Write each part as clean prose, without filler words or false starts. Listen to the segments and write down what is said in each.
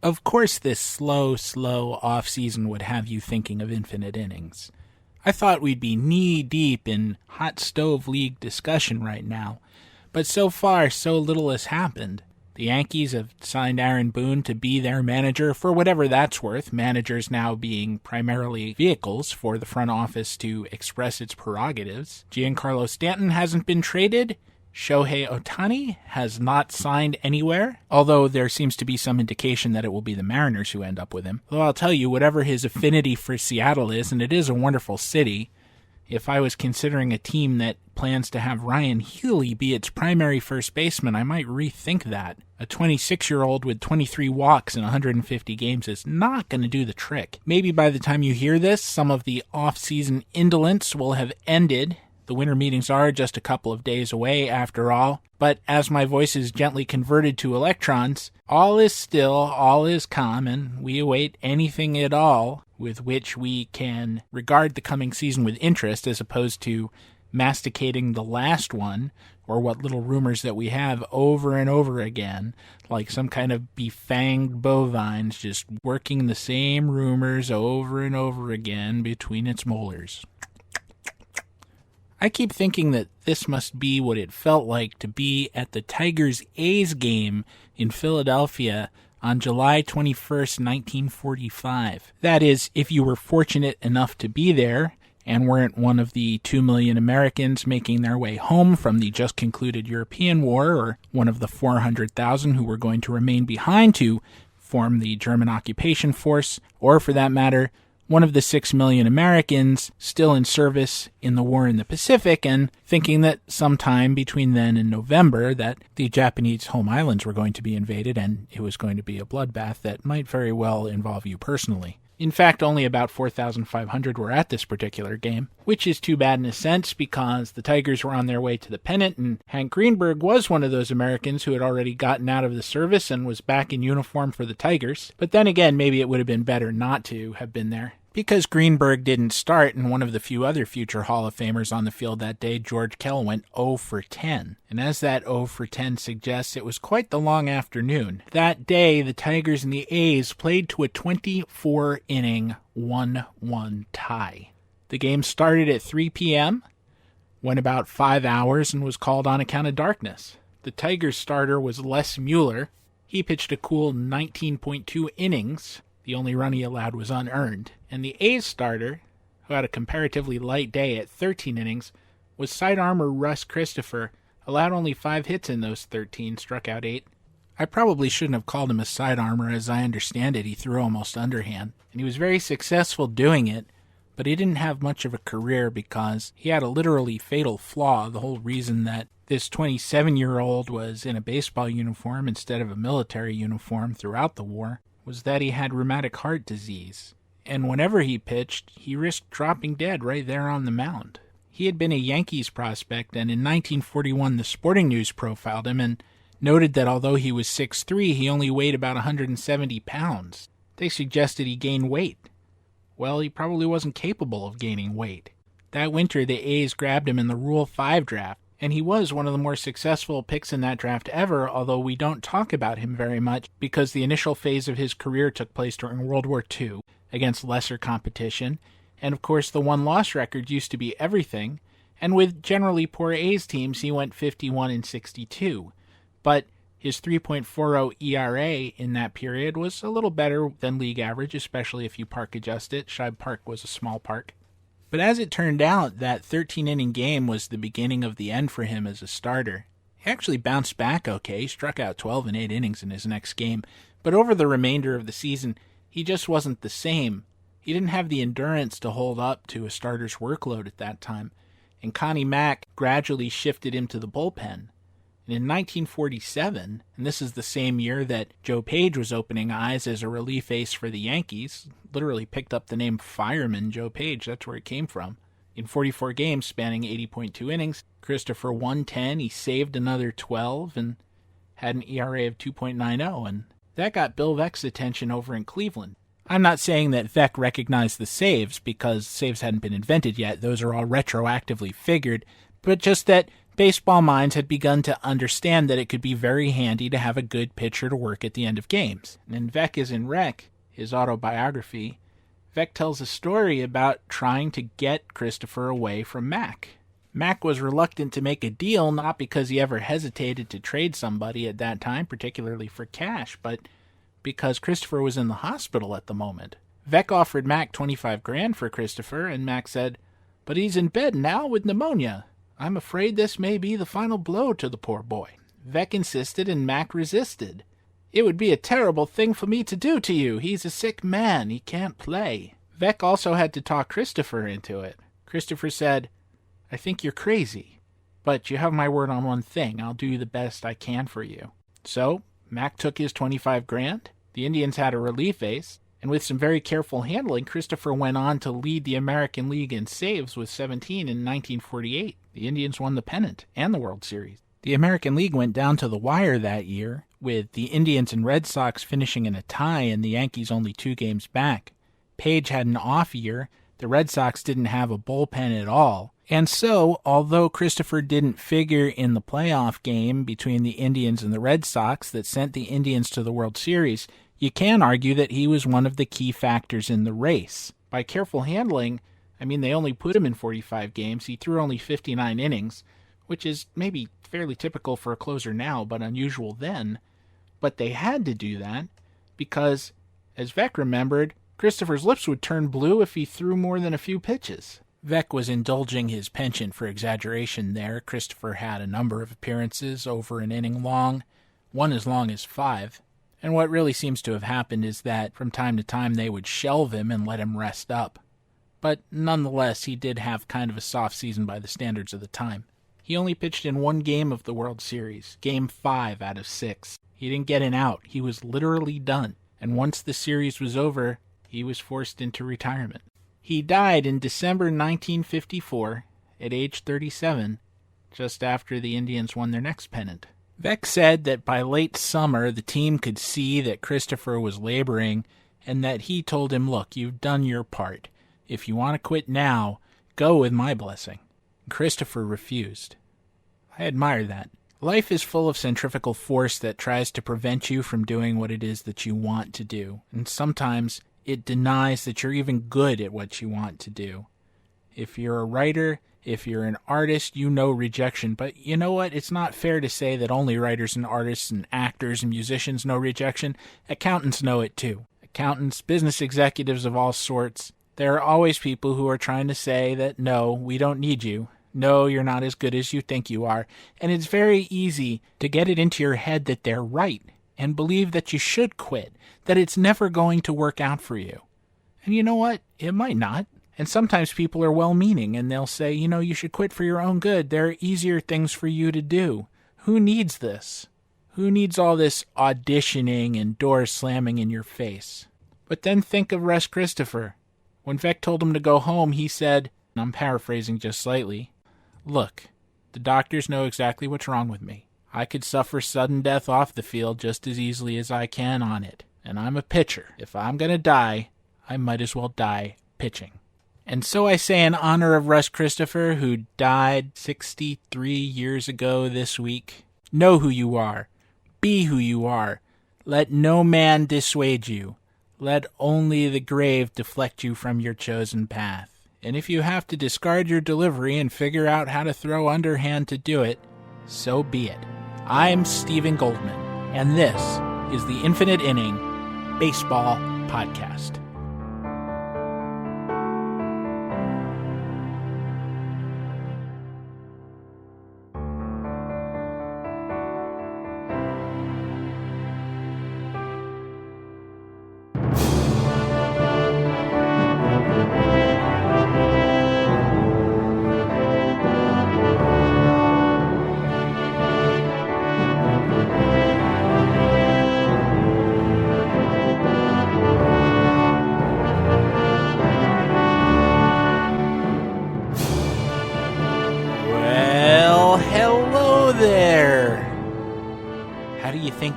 Of course this slow off-season would have you thinking of infinite innings. I thought we'd be knee-deep in hot stove league discussion right now, but so far so little has happened. The Yankees have signed Aaron Boone to be their manager for whatever that's worth, managers now being primarily vehicles for the front office to express its prerogatives. Giancarlo Stanton hasn't been traded. Shohei Ohtani has not signed anywhere, although there seems to be some indication that it will be the Mariners who end up with him. Though I'll tell you, whatever his affinity for Seattle is, and it is a wonderful city, if I was considering a team that plans to have Ryan Healy be its primary first baseman, I might rethink that. A 26-year-old with 23 walks in 150 games is not going to do the trick. Maybe by the time you hear this, some of the off-season indolence will have ended. The winter meetings are just a couple of days away after all. But as my voice is gently converted to electrons, all is still, all is calm, and we await anything at all with which we can regard the coming season with interest as opposed to masticating the last one, or what little rumors that we have over and over again, like some kind of befanged bovines just working the same rumors over and over again between its molars. I keep thinking that this must be what it felt like to be at the Tigers-A's game in Philadelphia on July 21st, 1945. That is, if you were fortunate enough to be there and weren't one of the 2 million Americans making their way home from the just-concluded European War, or one of the 400,000 who were going to remain behind to form the German occupation force, or for that matter, one of the 6 million Americans still in service in the war in the Pacific and thinking that sometime between then and November that the Japanese home islands were going to be invaded and it was going to be a bloodbath that might very well involve you personally. In fact, only about 4,500 were at this particular game, which is too bad in a sense because the Tigers were on their way to the pennant, and Hank Greenberg was one of those Americans who had already gotten out of the service and was back in uniform for the Tigers. But then again, maybe it would have been better not to have been there, because Greenberg didn't start, and one of the few other future Hall of Famers on the field that day, George Kell, went 0 for 10. And as that 0 for 10 suggests, it was quite the long afternoon. That day, the Tigers and the A's played to a 24-inning 1-1 tie. The game started at 3 p.m., went about 5 hours, and was called on account of darkness. The Tigers starter was Les Mueller. He pitched a cool 19.2 innings. The only run he allowed was unearned. And the A's starter, who had a comparatively light day at 13 innings, was sidearmer Russ Christopher, allowed only 5 hits in those 13, struck out 8. I probably shouldn't have called him a sidearmer. As I understand it, he threw almost underhand. And he was very successful doing it, but he didn't have much of a career because he had a literally fatal flaw. The whole reason that this 27-year-old was in a baseball uniform instead of a military uniform throughout the war was that he had rheumatic heart disease, and whenever he pitched, he risked dropping dead right there on the mound. He had been a Yankees prospect, and in 1941 the Sporting News profiled him and noted that although he was 6'3", he only weighed about 170 pounds. They suggested he gain weight. Well, he probably wasn't capable of gaining weight. That winter, the A's grabbed him in the Rule 5 draft, and he was one of the more successful picks in that draft ever, although we don't talk about him very much because the initial phase of his career took place during World War II against lesser competition, and of course the one-loss record used to be everything, and with generally poor A's teams he went 51-62. But his 3.40 ERA in that period was a little better than league average, especially if you park adjust it. Shibe Park was a small park. But as it turned out, that 13-inning game was the beginning of the end for him as a starter. He actually bounced back okay, struck out 12 in 8 innings in his next game, but over the remainder of the season, he just wasn't the same. He didn't have the endurance to hold up to a starter's workload at that time, and Connie Mack gradually shifted him to the bullpen. And in 1947, and this is the same year that Joe Page was opening eyes as a relief ace for the Yankees, literally picked up the name Fireman Joe Page, that's where it came from. In 44 games spanning 80.2 innings, Christopher won 10, he saved another 12, and had an ERA of 2.90, and that got Bill Veeck's attention over in Cleveland. I'm not saying that Veeck recognized the saves, because saves hadn't been invented yet, those are all retroactively figured, but just that Baseball minds had begun to understand that it could be very handy to have a good pitcher to work at the end of games. And in Vec is in Rec, his autobiography, Vec tells a story about trying to get Christopher away from Mac. Mac was reluctant to make a deal, not because he ever hesitated to trade somebody at that time, particularly for cash, but because Christopher was in the hospital at the moment. Vec offered Mac $25,000 for Christopher, and Mac said, "But he's in bed now with pneumonia. I'm afraid this may be the final blow to the poor boy." Vec insisted, and Mac resisted. "It would be a terrible thing for me to do to you. He's a sick man. He can't play." Vec also had to talk Christopher into it. Christopher said, "I think you're crazy, but you have my word on one thing. I'll do the best I can for you." So Mac took his $25,000. The Indians had a relief ace, and with some very careful handling, Christopher went on to lead the American League in saves with 17 in 1948. The Indians won the pennant and the World Series. The American League went down to the wire that year, with the Indians and Red Sox finishing in a tie and the Yankees only 2 games back. Page had an off year. The Red Sox didn't have a bullpen at all. And so, although Christopher didn't figure in the playoff game between the Indians and the Red Sox that sent the Indians to the World Series, you can argue that he was one of the key factors in the race. By careful handling, they only put him in 45 games. He threw only 59 innings, which is maybe fairly typical for a closer now, but unusual then. But they had to do that because, as Vec remembered, Christopher's lips would turn blue if he threw more than a few pitches. Vec was indulging his penchant for exaggeration there. Christopher had a number of appearances over an inning long, one as long as 5. And what really seems to have happened is that from time to time they would shelve him and let him rest up. But nonetheless, he did have kind of a soft season by the standards of the time. He only pitched in 1 game of the World Series, Game 5 out of 6. He didn't get an out. He was literally done. And once the series was over, he was forced into retirement. He died in December 1954 at age 37, just after the Indians won their next pennant. Vec said that by late summer, the team could see that Christopher was laboring and that he told him, "Look, you've done your part. If you want to quit now, go with my blessing." Christopher refused. I admire that. Life is full of centrifugal force that tries to prevent you from doing what it is that you want to do, and sometimes it denies that you're even good at what you want to do. If you're a writer, if you're an artist, you know rejection. But you know what? It's not fair to say that only writers and artists and actors and musicians know rejection. Accountants know it too. Accountants, business executives of all sorts. There are always people who are trying to say that, no, we don't need you. No, you're not as good as you think you are. And it's very easy to get it into your head that they're right and believe that you should quit, that it's never going to work out for you. And you know what? It might not. And sometimes people are well-meaning, and they'll say, you should quit for your own good. There are easier things for you to do. Who needs this? Who needs all this auditioning and doors slamming in your face? But then think of Russ Christopher. When Vec told him to go home, he said, and I'm paraphrasing just slightly, "Look, the doctors know exactly what's wrong with me. I could suffer sudden death off the field just as easily as I can on it. And I'm a pitcher. If I'm going to die, I might as well die pitching." And so I say in honor of Russ Christopher, who died 63 years ago this week, know who you are. Be who you are. Let no man dissuade you. Let only the grave deflect you from your chosen path. And if you have to discard your delivery and figure out how to throw underhand to do it, so be it. I'm Stephen Goldman, and this is the Infinite Inning Baseball Podcast.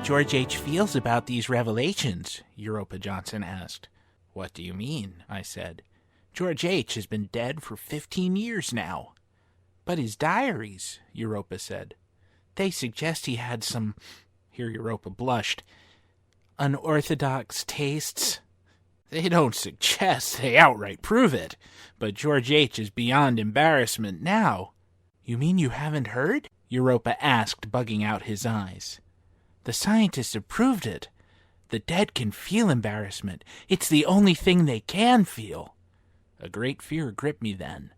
George H. feels about these revelations?" Europa Johnson asked. "What do you mean?" I said. "George H. has been dead for 15 years now." But his diaries, Europa said. They suggest he had some, here Europa blushed, unorthodox tastes. They don't suggest, they outright prove it. But George H. is beyond embarrassment now. You mean you haven't heard? Europa asked, bugging out his eyes. The scientists have proved it. The dead can feel embarrassment. It's the only thing they can feel. A great fear gripped me then.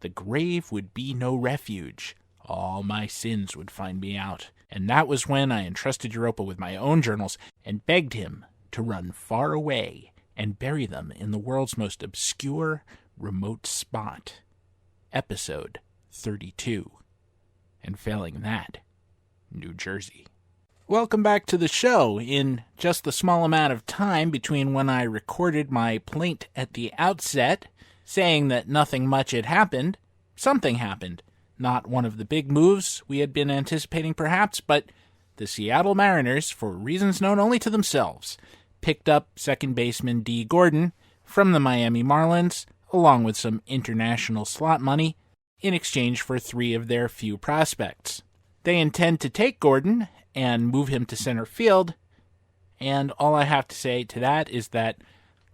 The grave would be no refuge. All my sins would find me out. And that was when I entrusted Europa with my own journals and begged him to run far away and bury them in the world's most obscure, remote spot. Episode 32. And failing that, New Jersey. Welcome back to the show. In just the small amount of time between when I recorded my plaint at the outset, saying that nothing much had happened, something happened. Not one of the big moves we had been anticipating perhaps, but the Seattle Mariners, for reasons known only to themselves, picked up second baseman Dee Gordon from the Miami Marlins, along with some international slot money, in exchange for 3 of their few prospects. They intend to take Gordon and move him to center field, and all I have to say to that is that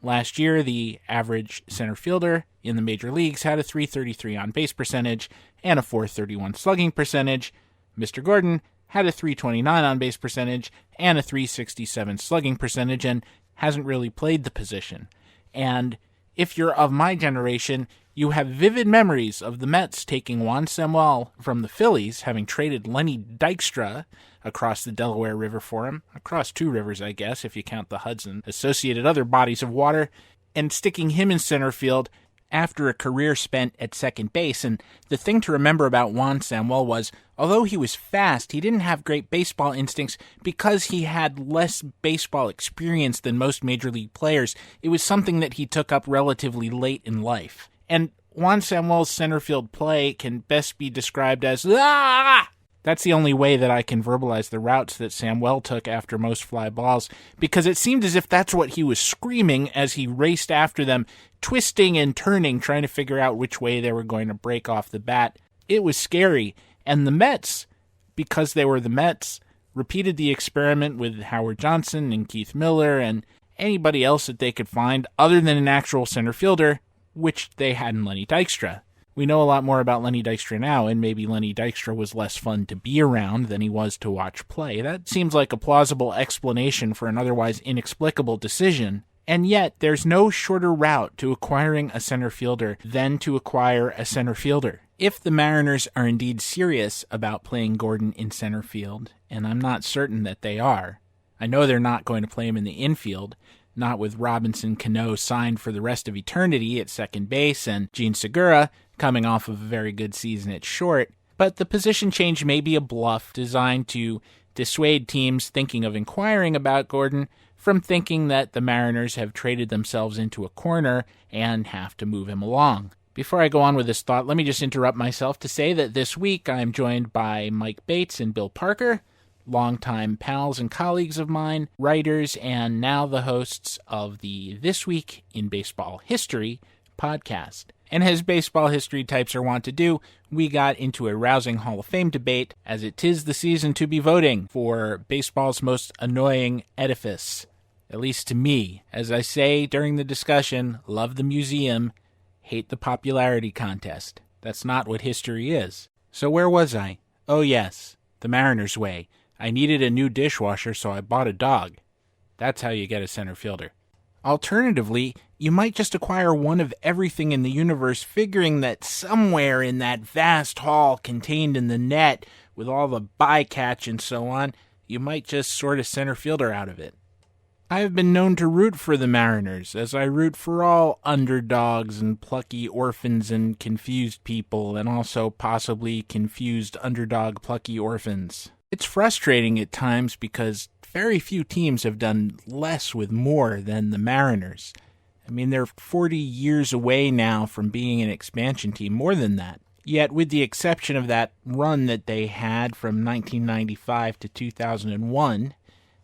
last year the average center fielder in the major leagues had a .333 on-base percentage and a .431 slugging percentage. Mr. Gordon had a .329 on-base percentage and a .367 slugging percentage and hasn't really played the position. And if you're of my generation, you have vivid memories of the Mets taking Juan Samuel from the Phillies, having traded Lenny Dykstra across the Delaware River for him, across 2 rivers, I guess, if you count the Hudson, associated other bodies of water, and sticking him in center field after a career spent at second base. And the thing to remember about Juan Samuel was, although he was fast, he didn't have great baseball instincts because he had less baseball experience than most major league players. It was something that he took up relatively late in life. And Juan Samuel's center field play can best be described as, ah! That's the only way that I can verbalize the routes that Samuel took after most fly balls, because it seemed as if that's what he was screaming as he raced after them, twisting and turning, trying to figure out which way they were going to break off the bat. It was scary. And the Mets, because they were the Mets, repeated the experiment with Howard Johnson and Keith Miller and anybody else that they could find other than an actual center fielder, which they had in Lenny Dykstra. We know a lot more about Lenny Dykstra now, and maybe Lenny Dykstra was less fun to be around than he was to watch play. That seems like a plausible explanation for an otherwise inexplicable decision. And yet, there's no shorter route to acquiring a center fielder than to acquire a center fielder. If the Mariners are indeed serious about playing Gordon in center field, and I'm not certain that they are, I know they're not going to play him in the infield, not with Robinson Cano signed for the rest of eternity at second base and Gene Segura coming off of a very good season at short, but the position change may be a bluff designed to dissuade teams thinking of inquiring about Gordon from thinking that the Mariners have traded themselves into a corner and have to move him along. Before I go on with this thought, let me just interrupt myself to say that this week I am joined by Mike Bates and Bill Parker, longtime pals and colleagues of mine, writers, and now the hosts of the This Week in Baseball History podcast. And as baseball history types are wont to do, we got into a rousing Hall of Fame debate, as it 'tis the season to be voting for baseball's most annoying edifice. At least to me. As I say during the discussion, love the museum, hate the popularity contest. That's not what history is. So where was I? Oh yes, the Mariners way. I needed a new dishwasher, so I bought a dog. That's how you get a center fielder. Alternatively, you might just acquire one of everything in the universe, figuring that somewhere in that vast hall contained in the net, with all the bycatch and so on, you might just sort a center fielder out of it. I have been known to root for the Mariners, as I root for all underdogs and plucky orphans and confused people, and also possibly confused underdog plucky orphans. It's frustrating at times because very few teams have done less with more than the Mariners. I mean, they're 40 years away now from being an expansion team, more than that. Yet, with the exception of that run that they had from 1995 to 2001,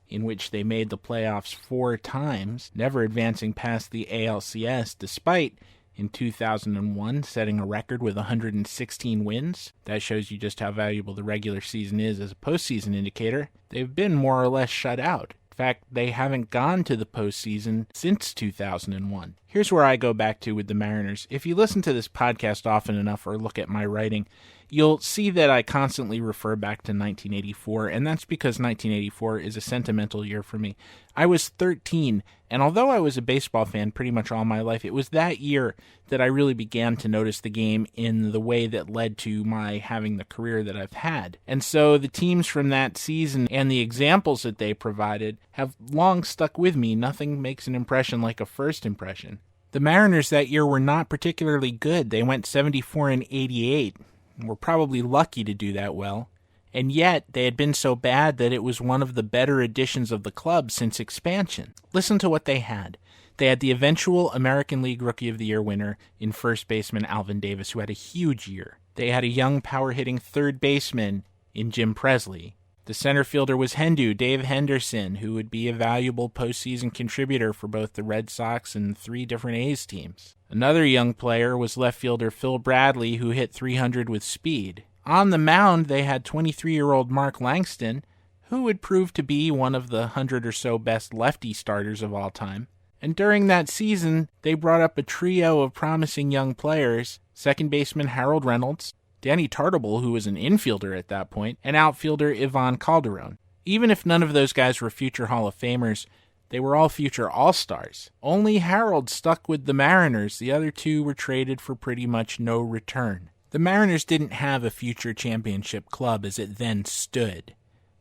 in which they made the playoffs 4 times, never advancing past the ALCS, despite in 2001, setting a record with 116 wins. That shows you just how valuable the regular season is as a postseason indicator. They've been more or less shut out. In fact, they haven't gone to the postseason since 2001. Here's where I go back to with the Mariners. If you listen to this podcast often enough or look at my writing, you'll see that I constantly refer back to 1984, and that's because 1984 is a sentimental year for me. I was 13, and although I was a baseball fan pretty much all my life, it was that year that I really began to notice the game in the way that led to my having the career that I've had. And so the teams from that season and the examples that they provided have long stuck with me. Nothing makes an impression like a first impression. The Mariners that year were not particularly good. They went 74-88. Were probably lucky to do that well, and yet they had been so bad that it was one of the better additions of the club since expansion. Listen to what they had. They had the eventual American League Rookie of the Year winner in first baseman Alvin Davis, who had a huge year. They had a young power-hitting third baseman in Jim Presley. The center fielder was Dave Henderson, who would be a valuable postseason contributor for both the Red Sox and 3 different A's teams. Another young player was left fielder Phil Bradley, who hit .300 with speed. On the mound, they had 23-year-old Mark Langston, who would prove to be one of the 100 or so best lefty starters of all time. And during that season, they brought up a trio of promising young players: second baseman Harold Reynolds, Danny Tartabull, who was an infielder at that point, and outfielder Ivan Calderon. Even if none of those guys were future Hall of Famers, they were all future All-Stars. Only Harold stuck with the Mariners. The other 2 were traded for pretty much no return. The Mariners didn't have a future championship club as it then stood,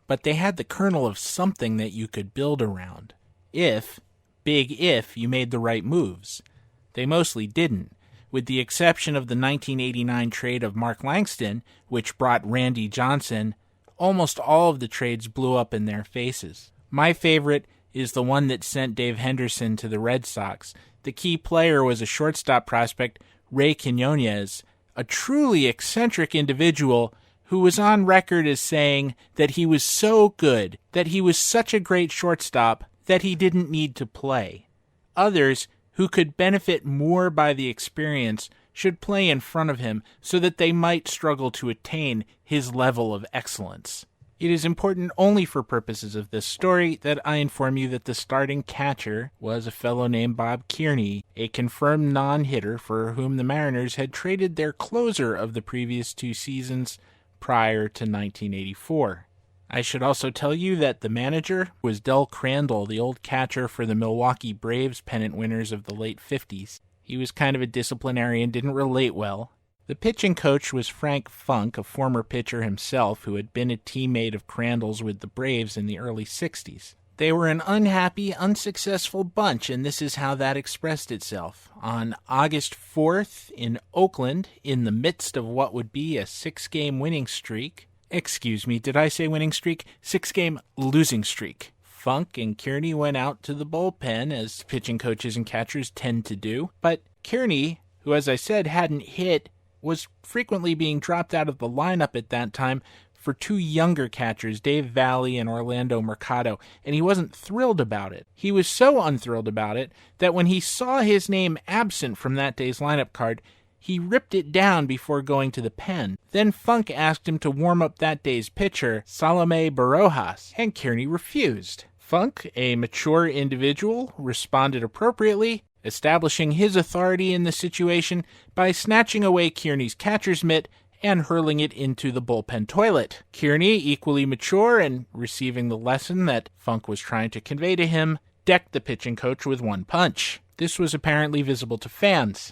but they had the kernel of something that you could build around. Big if, you made the right moves. They mostly didn't. With the exception of the 1989 trade of Mark Langston, which brought Randy Johnson, almost all of the trades blew up in their faces. My favorite is the one that sent Dave Henderson to the Red Sox. The key player was a shortstop prospect, Ray Quinones, a truly eccentric individual who was on record as saying that he was so good, that he was such a great shortstop, that he didn't need to play. Others, who could benefit more by the experience, should play in front of him so that they might struggle to attain his level of excellence. It is important only for purposes of this story that I inform you that the starting catcher was a fellow named Bob Kearney, a confirmed non-hitter for whom the Mariners had traded their closer of the previous 2 seasons prior to 1984. I should also tell you that the manager was Del Crandall, the old catcher for the Milwaukee Braves pennant winners of the late 50s. He was kind of a disciplinarian, didn't relate well. The pitching coach was Frank Funk, a former pitcher himself who had been a teammate of Crandall's with the Braves in the early 60s. They were an unhappy, unsuccessful bunch, and this is how that expressed itself. On August 4th in Oakland, in the midst of what would be a 6-game winning streak, excuse me, did I say winning streak? 6-game losing streak. Funk and Kearney went out to the bullpen, as pitching coaches and catchers tend to do. But Kearney, who as I said hadn't hit, was frequently being dropped out of the lineup at that time for 2 younger catchers, Dave Valley and Orlando Mercado, and he wasn't thrilled about it. He was so unthrilled about it that when he saw his name absent from that day's lineup card, he ripped it down before going to the pen. Then Funk asked him to warm up that day's pitcher, Salome Barojas, and Kearney refused. Funk, a mature individual, responded appropriately, establishing his authority in the situation by snatching away Kearney's catcher's mitt and hurling it into the bullpen toilet. Kearney, equally mature and receiving the lesson that Funk was trying to convey to him, decked the pitching coach with 1 punch. This was apparently visible to fans.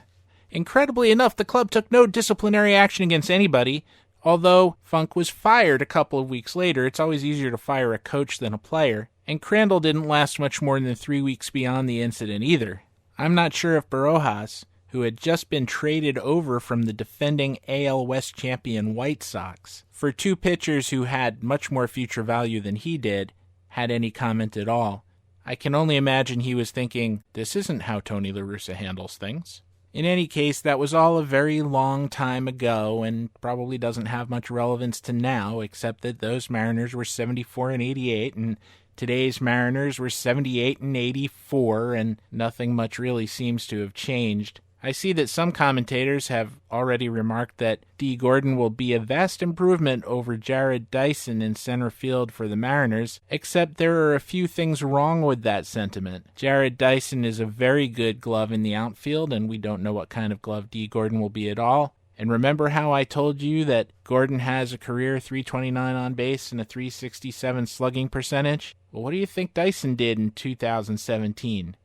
Incredibly enough, the club took no disciplinary action against anybody, although Funk was fired a couple of weeks later. It's always easier to fire a coach than a player, and Crandall didn't last much more than 3 weeks beyond the incident either. I'm not sure if Barojas, who had just been traded over from the defending AL West champion White Sox for 2 pitchers who had much more future value than he did, had any comment at all. I can only imagine he was thinking, this isn't how Tony La Russa handles things. In any case, that was all a very long time ago and probably doesn't have much relevance to now, except that those Mariners were 74-88 and today's Mariners were 78-84, and nothing much really seems to have changed. I see that some commentators have already remarked that Dee Gordon will be a vast improvement over Jared Dyson in center field for the Mariners, except there are a few things wrong with that sentiment. Jared Dyson is a very good glove in the outfield, and we don't know what kind of glove Dee Gordon will be at all. And remember how I told you that Gordon has a career .329 on base and a .367 slugging percentage? Well, what do you think Dyson did in 2017?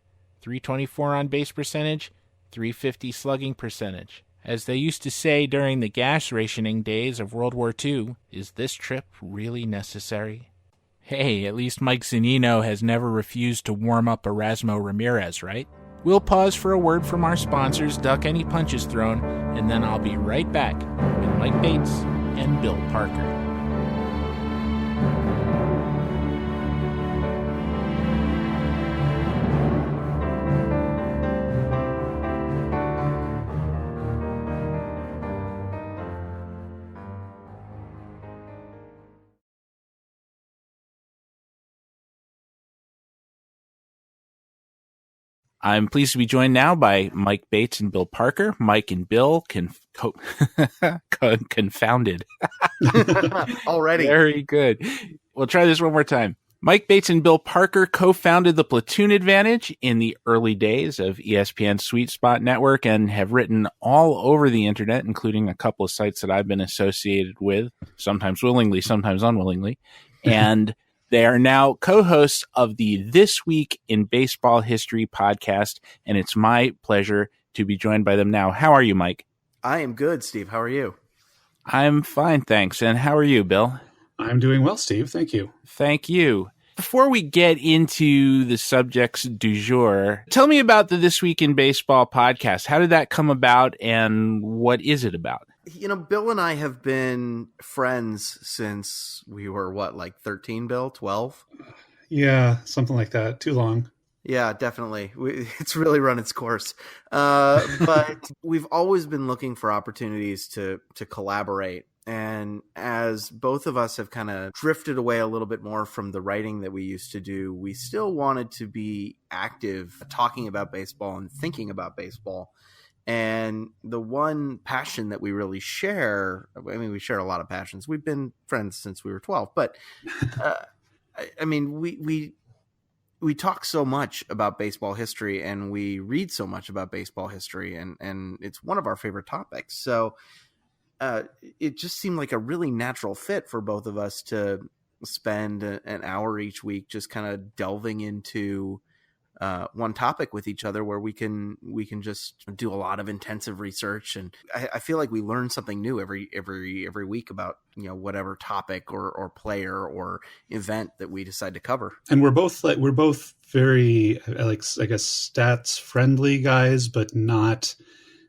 .324 on base percentage, .350 slugging percentage. As they used to say during the gas rationing days of World War II, is this trip really necessary? Hey, at least Mike Zunino has never refused to warm up Erasmo Ramirez, right? We'll pause for a word from our sponsors, duck any punches thrown, and then I'll be right back with Mike Bates and Bill Parker. I'm pleased to be joined now by Mike Bates and Bill Parker. Mike and Bill confounded. Already. Very good. We'll try this one more time. Mike Bates and Bill Parker co-founded the Platoon Advantage in the early days of ESPN's Sweet Spot Network and have written all over the internet, including a couple of sites that I've been associated with, sometimes willingly, sometimes unwillingly. And they are now co-hosts of the This Week in Baseball History podcast, and it's my pleasure to be joined by them now. How are you, Mike? I am good, Steve. How are you? I'm fine, thanks. And how are you, Bill? I'm doing well, Steve. Thank you. Thank you. Before we get into the subjects du jour, tell me about the This Week in Baseball podcast. How did that come about, and what is it about? You know, Bill and I have been friends since we were, 13, Bill? 12? Yeah, something like that. Too long. Yeah, definitely. It's really run its course. But we've always been looking for opportunities to collaborate. And as both of us have kind of drifted away a little bit more from the writing that we used to do, we still wanted to be active talking about baseball and thinking about baseball. And the one passion that we really share, I mean, we share a lot of passions. We've been friends since we were 12, but we talk so much about baseball history and we read so much about baseball history, and it's one of our favorite topics. So it just seemed like a really natural fit for both of us to spend an hour each week just kind of delving into one topic with each other, where we can just do a lot of intensive research, and I feel like we learn something new every week about, you know, whatever topic or player or event that we decide to cover. And we're both very I guess stats friendly guys, but not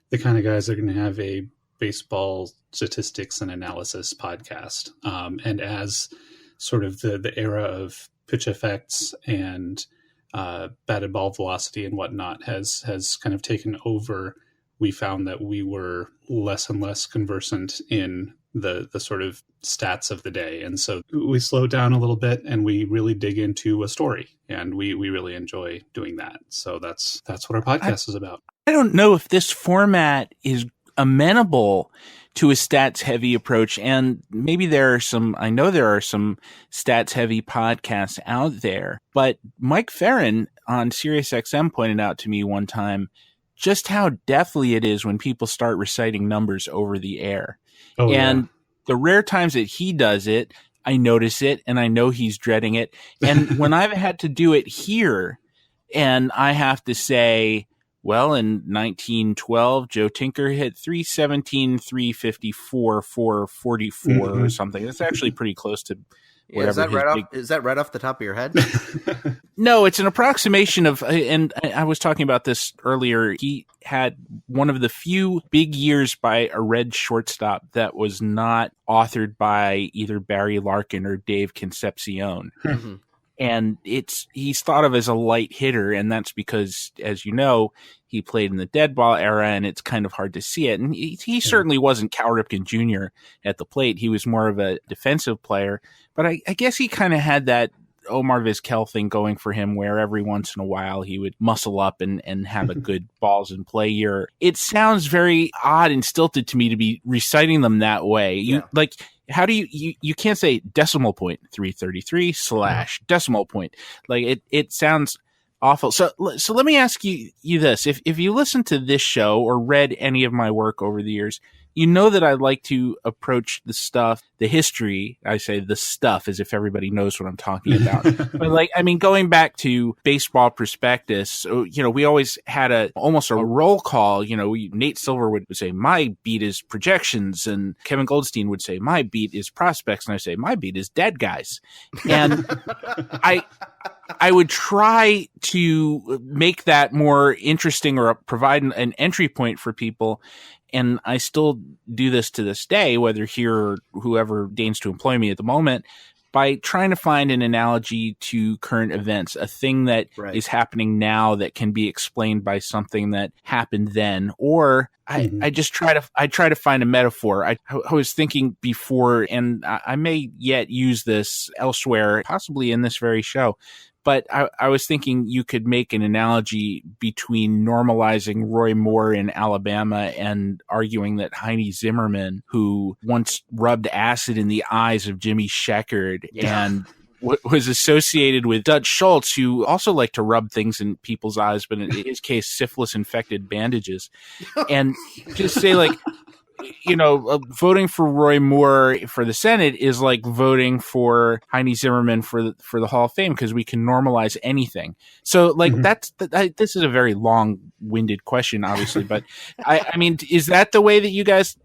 the kind of guys that are going to have a baseball statistics and analysis podcast. And as sort of the era of pitch effects and batted ball velocity and whatnot has kind of taken over, we found that we were less and less conversant in the sort of stats of the day. And so we slowed down a little bit and we really dig into a story, and we really enjoy doing that. So that's what our podcast is about. I don't know if this format is amenable to a stats heavy approach, and maybe I know there are some stats heavy podcasts out there, but Mike Farron on SiriusXM pointed out to me one time just how deathly it is when people start reciting numbers over the air. Oh, and yeah. The rare times that he does it, I notice it and I know he's dreading it. And when I've had to do it here and I have to say, well, in 1912, Joe Tinker hit 317, 354, 444 or something. That's actually pretty close to whatever. Is that right off the top of your head? No, it's an approximation of, and I was talking about this earlier. He had one of the few big years by a red shortstop that was not authored by either Barry Larkin or Dave Concepcion. Mm-hmm. And he's thought of as a light hitter, and that's because, as you know, he played in the dead ball era, and it's kind of hard to see it. And he certainly wasn't Cal Ripken Jr. at the plate. He was more of a defensive player. But I guess he kind of had that Omar Vizquel thing going for him where every once in a while he would muscle up and have a good balls in play year. It sounds very odd and stilted to me to be reciting them that way. Like, how do you can't say decimal point 333 / decimal point. Like it sounds awful. So let me ask you this. If you listen to this show or read any of my work over the years, you know that I like to approach the stuff, the history. I say the stuff as if everybody knows what I'm talking about. But going back to Baseball Prospectus, we always had almost a roll call. Nate Silver would say, my beat is projections. And Kevin Goldstein would say, my beat is prospects. And I say, my beat is dead guys. And I would try to make that more interesting or provide an entry point for people. And I still do this to this day, whether here or whoever deigns to employ me at the moment, by trying to find an analogy to current events, a thing that is happening now that can be explained by something that happened then. Or I try to find a metaphor. I was thinking before, and I may yet use this elsewhere, possibly in this very show, but I was thinking you could make an analogy between normalizing Roy Moore in Alabama and arguing that Heinie Zimmerman, who once rubbed acid in the eyes of Jimmy Sheckard and was associated with Dutch Schultz, who also liked to rub things in people's eyes, but in his case, syphilis-infected bandages. And just say, voting for Roy Moore for the Senate is like voting for Heinie Zimmerman for the Hall of Fame, because we can normalize anything. So this is a very long-winded question, obviously, but I mean, is that the way that you guys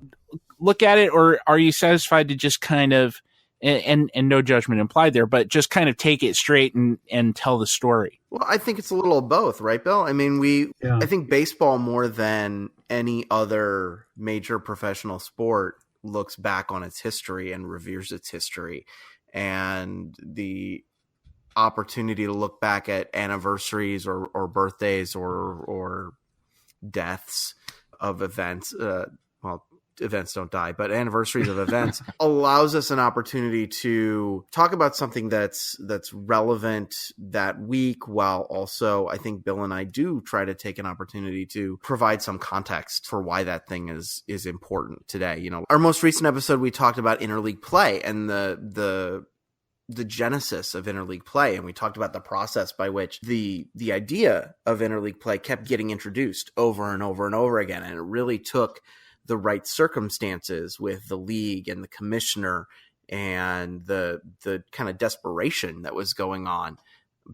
look at it, or are you satisfied to just kind of, and no judgment implied there, but just kind of take it straight and tell the story? Well, I think it's a little of both, right, Bill? I mean, I think baseball, more than any other major professional sport, looks back on its history and reveres its history. And the opportunity to look back at anniversaries or birthdays or deaths of events, events don't die, but anniversaries of events allows us an opportunity to talk about something that's relevant that week, while also I think Bill and I do try to take an opportunity to provide some context for why that thing is important today. Our most recent episode, we talked about interleague play and the genesis of interleague play, and we talked about the process by which the idea of interleague play kept getting introduced over and over and over again, and it really took the right circumstances with the league and the commissioner and the kind of desperation that was going on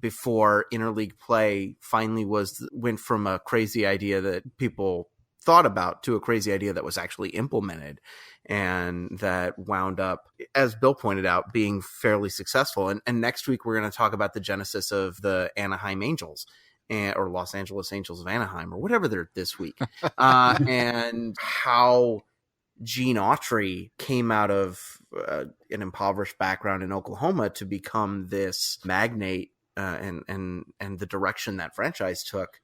before interleague play finally went from a crazy idea that people thought about to a crazy idea that was actually implemented, and that wound up, as Bill pointed out, being fairly successful. And next week we're going to talk about the genesis of the Anaheim Angels, or Los Angeles Angels of Anaheim, or whatever they're this week, and how Gene Autry came out of an impoverished background in Oklahoma to become this magnate, and the direction that franchise took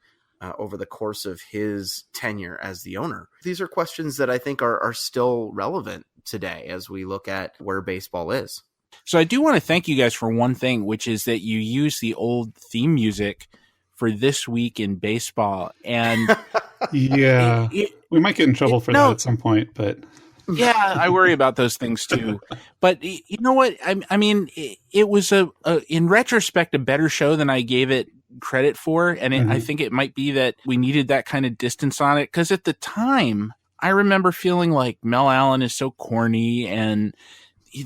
over the course of his tenure as the owner. These are questions that I think are still relevant today as we look at where baseball is. So I do want to thank you guys for one thing, which is that you use the old theme music for This Week in Baseball. And yeah, we might get in trouble for that at some point, but yeah, I worry about those things too. But you know what? I mean, it was in retrospect, a better show than I gave it credit for. And I think it might be that we needed that kind of distance on it. Cause at the time I remember feeling like Mel Allen is so corny, and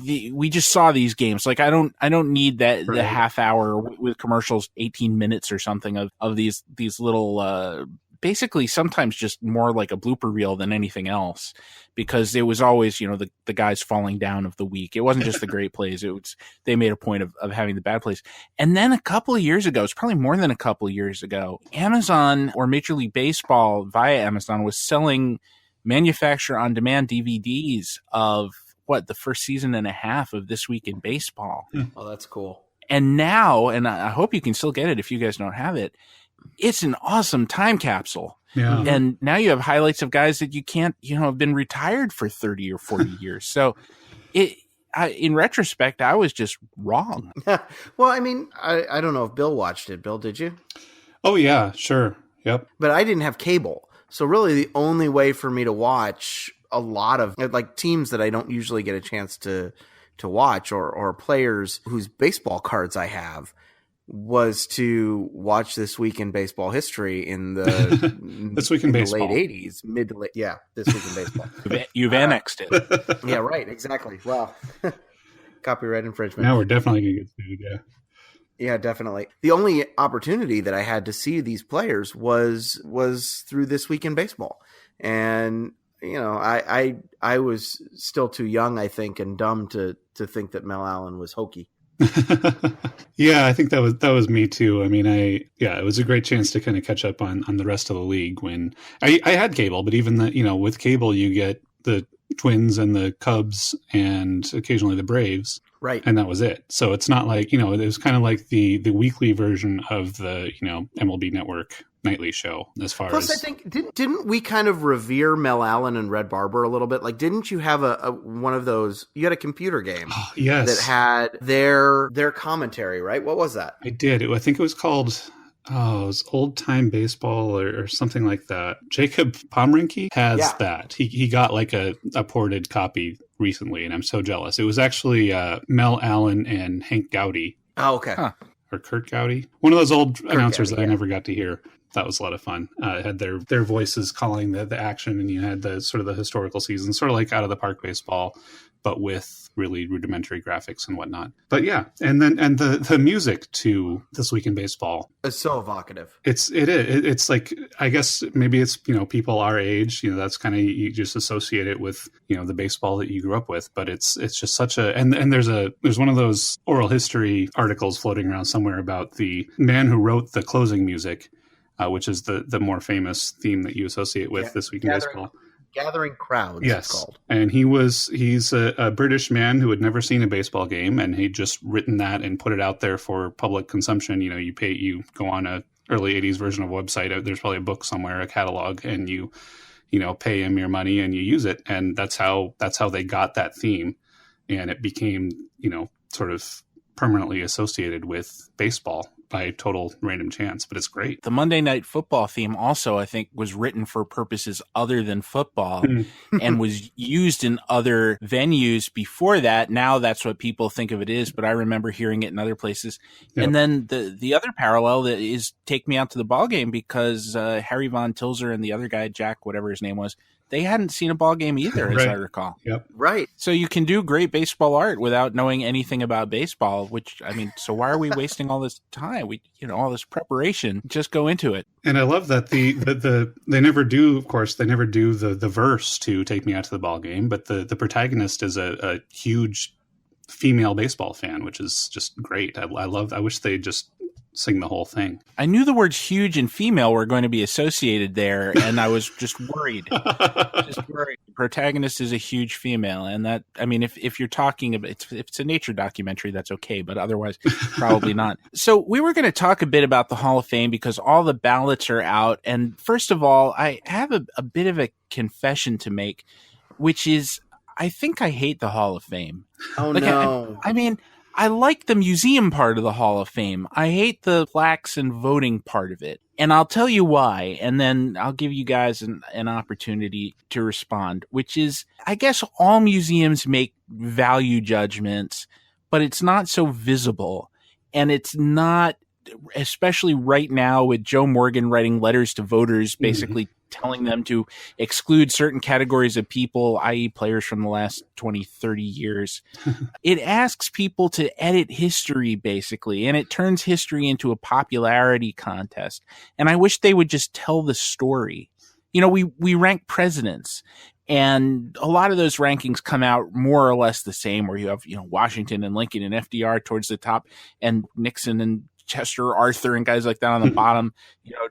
we just saw these games. Like I don't need that the half hour with commercials, 18 minutes or something of these little, basically sometimes just more like a blooper reel than anything else, because it was always, the guys falling down of the week. It wasn't just the great plays. They made a point of having the bad plays. And then a couple of years ago, it's probably more than a couple of years ago, Amazon or Major League Baseball via Amazon was selling manufacturer on demand DVDs of the first season and a half of This Week in Baseball. Oh, that's cool. And now, and I hope you can still get it if you guys don't have it, it's an awesome time capsule. Yeah. And now you have highlights of guys that you can't, have been retired for 30 or 40 years. So in retrospect, I was just wrong. Well, I mean, I don't know if Bill watched it. Bill, did you? Oh, yeah, sure. Yep. But I didn't have cable. So really the only way for me to watch a lot of like teams that I don't usually get a chance to watch or players whose baseball cards I have was to watch This Week in Baseball History in the This Week in Baseball. Late 80s, mid to late. Yeah, This Week in Baseball. You've annexed it. Yeah, right. Exactly. Well, copyright infringement. Now we're definitely going to get sued, yeah. Yeah, definitely. The only opportunity that I had to see these players was through This Week in Baseball. And, you know, I was still too young, I think, and dumb to think that Mel Allen was hokey. Yeah, I think that was me too. I mean, it was a great chance to kind of catch up on the rest of the league when I had cable, but even with cable, you get the Twins and the Cubs and occasionally the Braves. Right. And that was it. So it's not like, it was kind of like the weekly version of the, MLB Network nightly show as far Plus, as. I think, didn't we kind of revere Mel Allen and Red Barber a little bit? Like, didn't you have a one of those, you had a computer game yes. that had their commentary, right? What was that? I did. I think it was called, it was Old Time Baseball or something like that. Jacob Pomrinke has that. He got like a ported copy recently, and I'm so jealous. It was actually Mel Allen and Hank Gowdy. Oh, okay. Huh. Or Kurt Gowdy. One of those old announcers Gowdy, that I never got to hear. That was a lot of fun. Had their voices calling the action, and you had the sort of the historical season, sort of like Out of the Park baseball, but with really rudimentary graphics and whatnot. But yeah, and the music to This Week in Baseball. It's so evocative. It's like, I guess maybe it's, people our age, that's kind of, you just associate it with, the baseball that you grew up with, but it's just such a, and there's one of those oral history articles floating around somewhere about the man who wrote the closing music, which is the more famous theme that you associate with This Week in Baseball. Gathering Crowds, yes. It's called. And he's a British man who had never seen a baseball game, and he'd just written that and put it out there for public consumption. You go on a early 80s version of a website, there's probably a book somewhere, a catalog, and you pay him your money and you use it. And that's how they got that theme. And it became, sort of permanently associated with baseball by total random chance, but it's great. The Monday Night Football theme also, I think, was written for purposes other than football and was used in other venues before that. Now that's what people think of it is, but I remember hearing it in other places. Yep. And then the other parallel that is Take Me Out to the Ballgame, because Harry Von Tilzer and the other guy, Jack, whatever his name was, they hadn't seen a ball game either, as I recall. Yep. Right. So you can do great baseball art without knowing anything about baseball, so why are we wasting all this time? All this preparation, just go into it. And I love that they never do, of course, the verse to Take Me Out to the Ball Game, but the protagonist is a huge female baseball fan, which is just great. I wish they just sing the whole thing. I knew the words huge and female were going to be associated there, and I was just worried. Protagonist is a huge female, and that, I mean, if you're talking about, if it's a nature documentary, that's okay, but otherwise, probably not. So we were going to talk a bit about the Hall of Fame because all the ballots are out, and first of all, I have a bit of a confession to make, which is, I think I hate the Hall of Fame. Oh, no. I mean, I like the museum part of the Hall of Fame. I hate the plaques and voting part of it. And I'll tell you why, and then I'll give you guys an opportunity to respond, which is, I guess all museums make value judgments, but it's not so visible. And it's not, especially right now with Joe Morgan writing letters to voters, basically telling them to exclude certain categories of people, i.e. players from the last 20, 30 years. It asks people to edit history, basically, and it turns history into a popularity contest. And I wish they would just tell the story. We rank presidents, and a lot of those rankings come out more or less the same, where you have, Washington and Lincoln and FDR towards the top, and Nixon and Chester Arthur and guys like that on the bottom.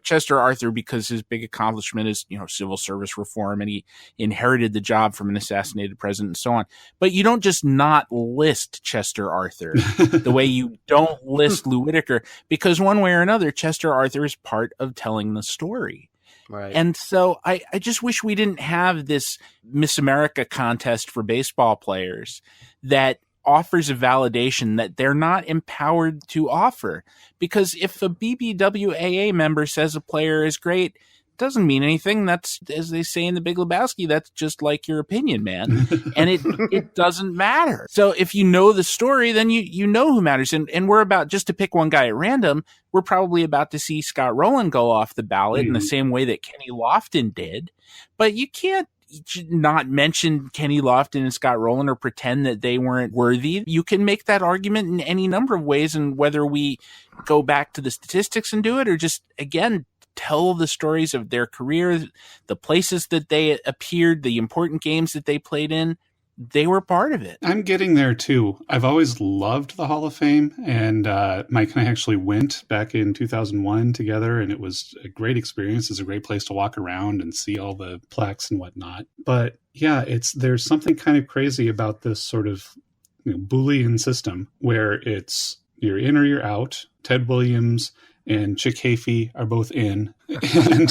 Chester Arthur, because his big accomplishment is, civil service reform, and he inherited the job from an assassinated president and so on. But you don't just not list Chester Arthur the way you don't list Lou Whitaker, because one way or another, Chester Arthur is part of telling the story. Right. And so I just wish we didn't have this Miss America contest for baseball players that offers of validation that they're not empowered to offer. Because if a BBWAA member says a player is great, doesn't mean anything. That's, as they say in The Big Lebowski, that's just like your opinion, man. And it doesn't matter. So if you know the story, then you know who matters. And we're about, just to pick one guy at random, we're probably about to see Scott Rolen go off the ballot in the same way that Kenny Lofton did. But you can't not mention Kenny Lofton and Scott Rolen or pretend that they weren't worthy. You can make that argument in any number of ways, and whether we go back to the statistics and do it, or just, again, tell the stories of their career, the places that they appeared, the important games that they played in, they were part of it. I'm getting there too. I've always loved the Hall of Fame, and Mike and I actually went back in 2001 together, and it was a great experience. It's a great place to walk around and see all the plaques and whatnot. But yeah, there's something kind of crazy about this sort of Boolean system where it's you're in or you're out. Ted Williams and Chick Hafey are both in, and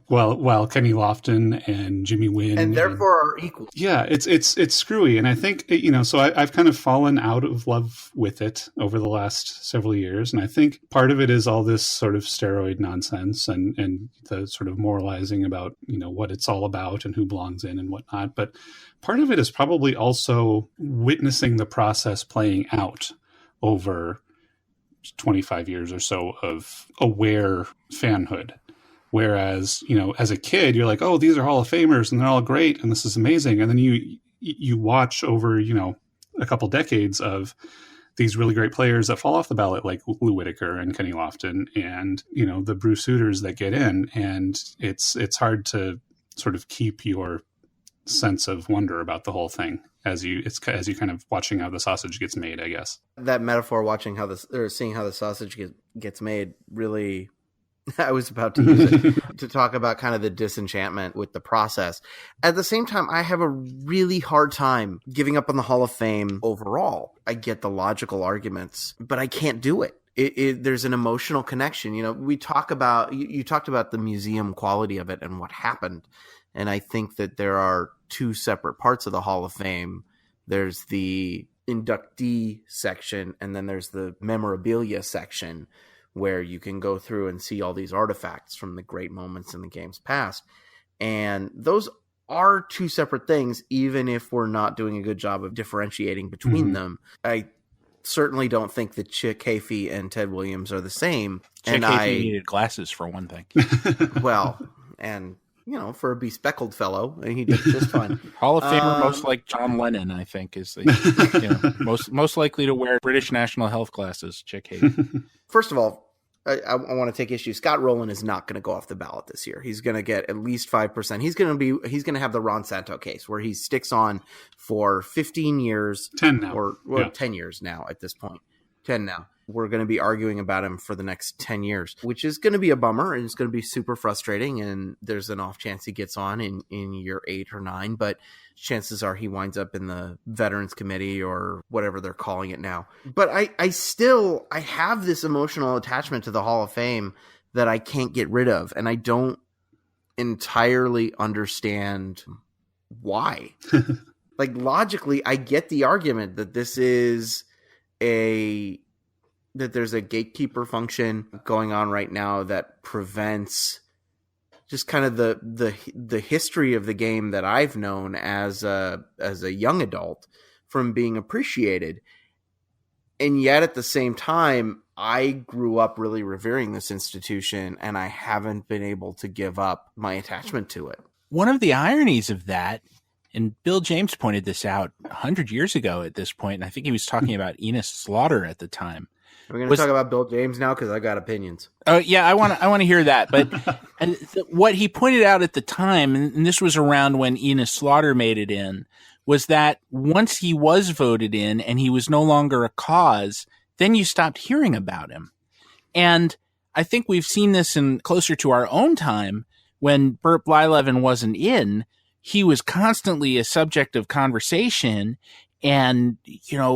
while Kenny Lofton and Jimmy Wynn, and therefore are equal. Yeah, it's screwy, and I think so I've kind of fallen out of love with it over the last several years, and I think part of it is all this sort of steroid nonsense and the sort of moralizing about what it's all about and who belongs in and whatnot. But part of it is probably also witnessing the process playing out over 25 years or so of aware fanhood. Whereas, as a kid, you're like, oh, these are Hall of Famers and they're all great and this is amazing. And then you watch over, a couple decades of these really great players that fall off the ballot, like Lou Whitaker and Kenny Lofton and, the Bruce Sutters that get in. And it's hard to sort of keep your sense of wonder about the whole thing as you kind of watching how the sausage gets made, I guess. That metaphor, seeing how the sausage gets made, really, I was about to use it to talk about kind of the disenchantment with the process. At the same time, I have a really hard time giving up on the Hall of Fame overall. I get the logical arguments, but I can't do it. There's an emotional connection. You talked about the museum quality of it and what happened. And I think that there are two separate parts of the Hall of Fame. There's the inductee section, and then there's the memorabilia section, where you can go through and see all these artifacts from the great moments in the game's past. And those are two separate things, even if we're not doing a good job of differentiating between them. I certainly don't think that Chick Hafey and Ted Williams are the same. Chick Hafey needed glasses, for one thing. Well, and for a bespectacled fellow, and he did just fine. Hall of Famer, most like John Lennon, I think, is the most likely to wear British National Health glasses. Chick Hafey. First of all, I want to take issue. Scott Rolen is not going to go off the ballot this year. He's going to get at least 5%. He's going to have the Ron Santo case where he sticks on for 15 years, 10 now, or 10 years now at this point. 10 now. We're going to be arguing about him for the next 10 years, which is going to be a bummer, and it's going to be super frustrating. And there's an off chance he gets on in year 8 or 9, but chances are he winds up in the Veterans Committee or whatever they're calling it now. But I have this emotional attachment to the Hall of Fame that I can't get rid of, and I don't entirely understand why. Like, logically, I get the argument that this is that there's a gatekeeper function going on right now that prevents just kind of the history of the game that I've known as a young adult from being appreciated. And yet at the same time, I grew up really revering this institution, and I haven't been able to give up my attachment to it. One of the ironies of that, and Bill James pointed this out 100 years ago at this point, and I think he was talking about Enos Slaughter at the time. We're going to talk about Bill James now because I got opinions. Oh yeah, I want to hear that. But what he pointed out at the time, and this was around when Enos Slaughter made it in, was that once he was voted in and he was no longer a cause, then you stopped hearing about him. And I think we've seen this in closer to our own time when Burt Blyleven wasn't in. He was constantly a subject of conversation, and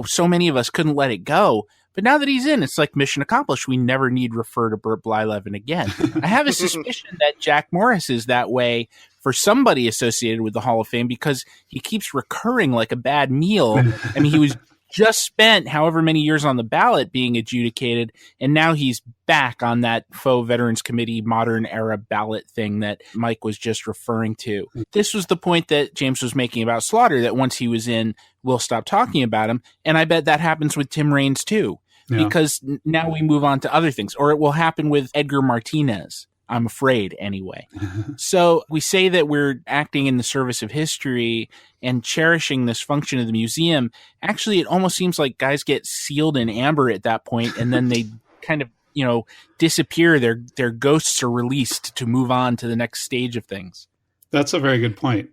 so many of us couldn't let it go. But now that he's in, it's like mission accomplished. We never need refer to Burt Blyleven again. I have a suspicion that Jack Morris is that way for somebody associated with the Hall of Fame because he keeps recurring like a bad meal. I mean, he was just spent however many years on the ballot being adjudicated, and now he's back on that faux Veterans Committee modern era ballot thing that Mike was just referring to. This was the point that James was making about Slaughter, that once he was in, we'll stop talking about him. And I bet that happens with Tim Raines too, because now we move on to other things, or it will happen with Edgar Martinez. I'm afraid, anyway. So we say that we're acting in the service of history and cherishing this function of the museum. Actually, it almost seems like guys get sealed in amber at that point, and then they kind of, disappear. Their ghosts are released to move on to the next stage of things. That's a very good point.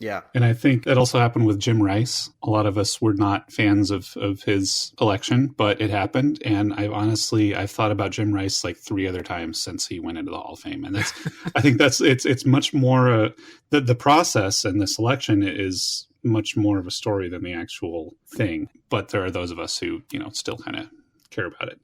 Yeah. And I think that also happened with Jim Rice. A lot of us were not fans of his election, but it happened. And I've thought about Jim Rice like 3 other times since he went into the Hall of Fame. And I think it's much more, the process and the selection is much more of a story than the actual thing. But there are those of us who, still kind of care about it.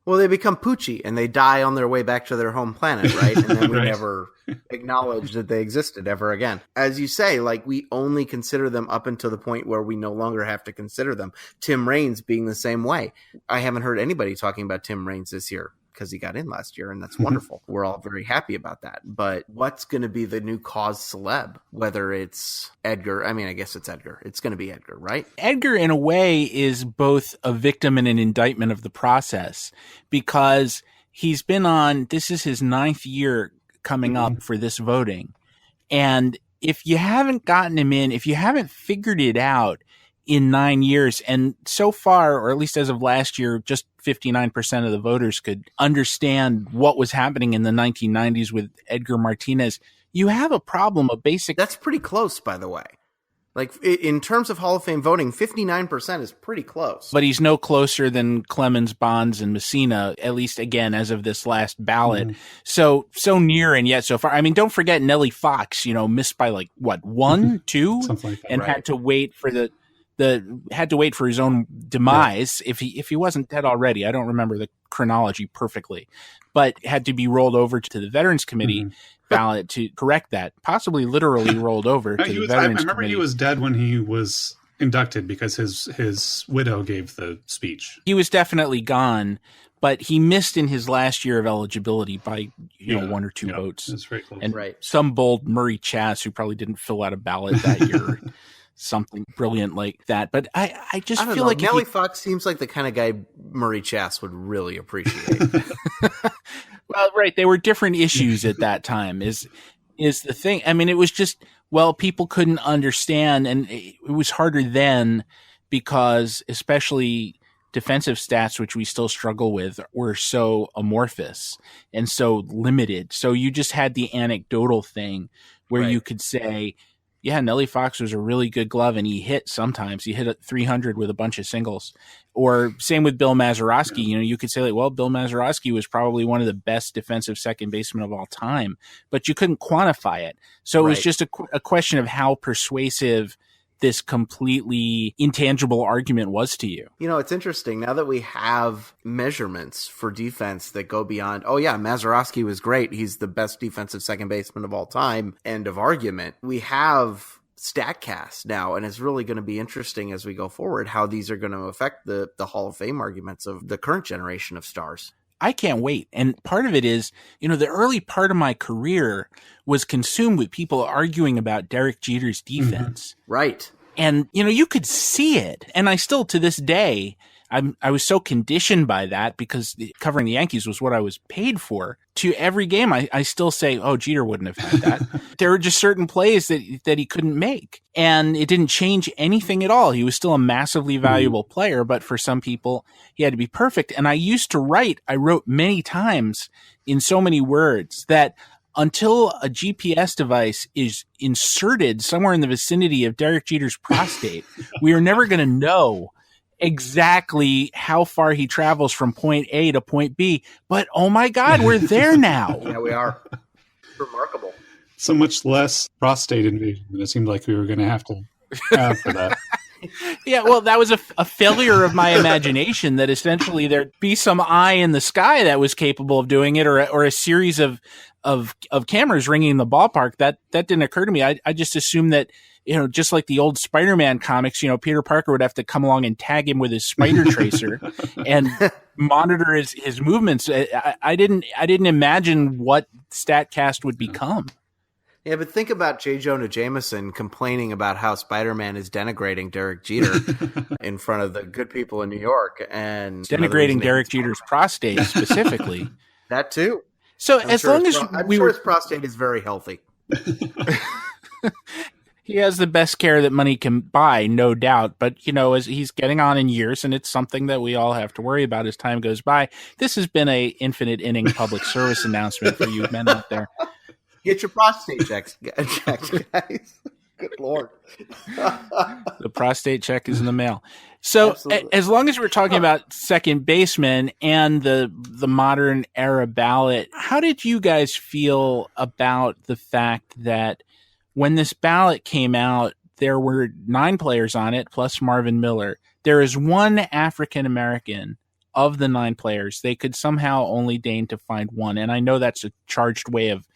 Well, they become Poochie and they die on their way back to their home planet, right? And then we Right. never acknowledge that they existed ever again. As you say, like, we only consider them up until the point where we no longer have to consider them. Tim Raines being the same way. I haven't heard anybody talking about Tim Raines this year because he got in last year, and that's wonderful. We're all very happy about that. But what's going to be the new cause celeb? Whether it's Edgar, I guess it's Edgar. It's going to be Edgar, right? Edgar, in a way, is both a victim and an indictment of the process, because he's been on, this is his 9th year coming up for this voting. And if you haven't gotten him in, if you haven't figured it out in 9 years, and so far, or at least as of last year, just 59% of the voters could understand what was happening in the 1990s with Edgar Martinez, you have a problem, a basic... That's pretty close, by the way. Like, in terms of Hall of Fame voting, 59% is pretty close. But he's no closer than Clemens, Bonds, and Messina, at least, again, as of this last ballot. So near and yet so far. Don't forget Nellie Fox, missed by like, what, 1, 2? Something like that. And had to wait for had to wait for his own demise if he wasn't dead already. I don't remember the chronology perfectly, but had to be rolled over to the Veterans Committee ballot to correct that. Possibly literally rolled over to the Veterans Committee. I remember he was dead when he was inducted because his widow gave the speech. He was definitely gone, but he missed in his last year of eligibility by 1 or 2 votes. That's very close. And some bold Murray Chass who probably didn't fill out a ballot that year. Something brilliant like that. But I just feel like Nellie Fox seems like the kind of guy Murray Chass would really appreciate. Well, right. They were different issues at that time is the thing. It was just, people couldn't understand, and it was harder then because especially defensive stats, which we still struggle with, were so amorphous and so limited. So you just had the anecdotal thing where you could say, yeah, Nellie Fox was a really good glove, and he hit sometimes. He hit 300 with a bunch of singles. Or same with Bill Mazeroski. You could say, Bill Mazeroski was probably one of the best defensive second basemen of all time, but you couldn't quantify it. So it was just a question of how persuasive this completely intangible argument was to you. It's interesting now that we have measurements for defense that go beyond, Mazeroski was great. He's the best defensive second baseman of all time. End of argument. We have Statcast now, and it's really going to be interesting as we go forward how these are going to affect the Hall of Fame arguments of the current generation of stars. I can't wait. And part of it is, the early part of my career was consumed with people arguing about Derek Jeter's defense. Right. And, you could see it. And I still, to this day, I was so conditioned by that because covering the Yankees was what I was paid for. To every game, I still say, Jeter wouldn't have had that. There were just certain plays that he couldn't make. And it didn't change anything at all. He was still a massively valuable player, but for some people, he had to be perfect. And I wrote many times in so many words that until a GPS device is inserted somewhere in the vicinity of Derek Jeter's prostate, we are never going to know exactly how far he travels from point A to point B. But oh my God, we're there now. Yeah, we are. Remarkable. So much less prostate invasion than it seemed like we were going to have for that. Yeah, well, that was a failure of my imagination that essentially there'd be some eye in the sky that was capable of doing it, or a series of of cameras ringing the ballpark, that didn't occur to me. I just assumed that, just like the old Spider-Man comics, Peter Parker would have to come along and tag him with his spider tracer and monitor his movements. I didn't imagine what Statcast would become. Yeah, but think about J. Jonah Jameson complaining about how Spider-Man is denigrating Derek Jeter in front of the good people in New York. And denigrating Derek Jeter's prostate specifically. That too. So I'm as sure long as his prostate is very healthy. He has the best care that money can buy, no doubt. But, as he's getting on in years, and it's something that we all have to worry about as time goes by. This has been a infinite inning public service announcement for you men out there. Get your prostate checks, guys. Good Lord. The prostate check is in the mail. So as long as we're talking about second baseman and the modern era ballot, how did you guys feel about the fact that when this ballot came out, there were 9 players on it, plus Marvin Miller. There is one African-American of the 9 players. They could somehow only deign to find one. And I know that's a charged way of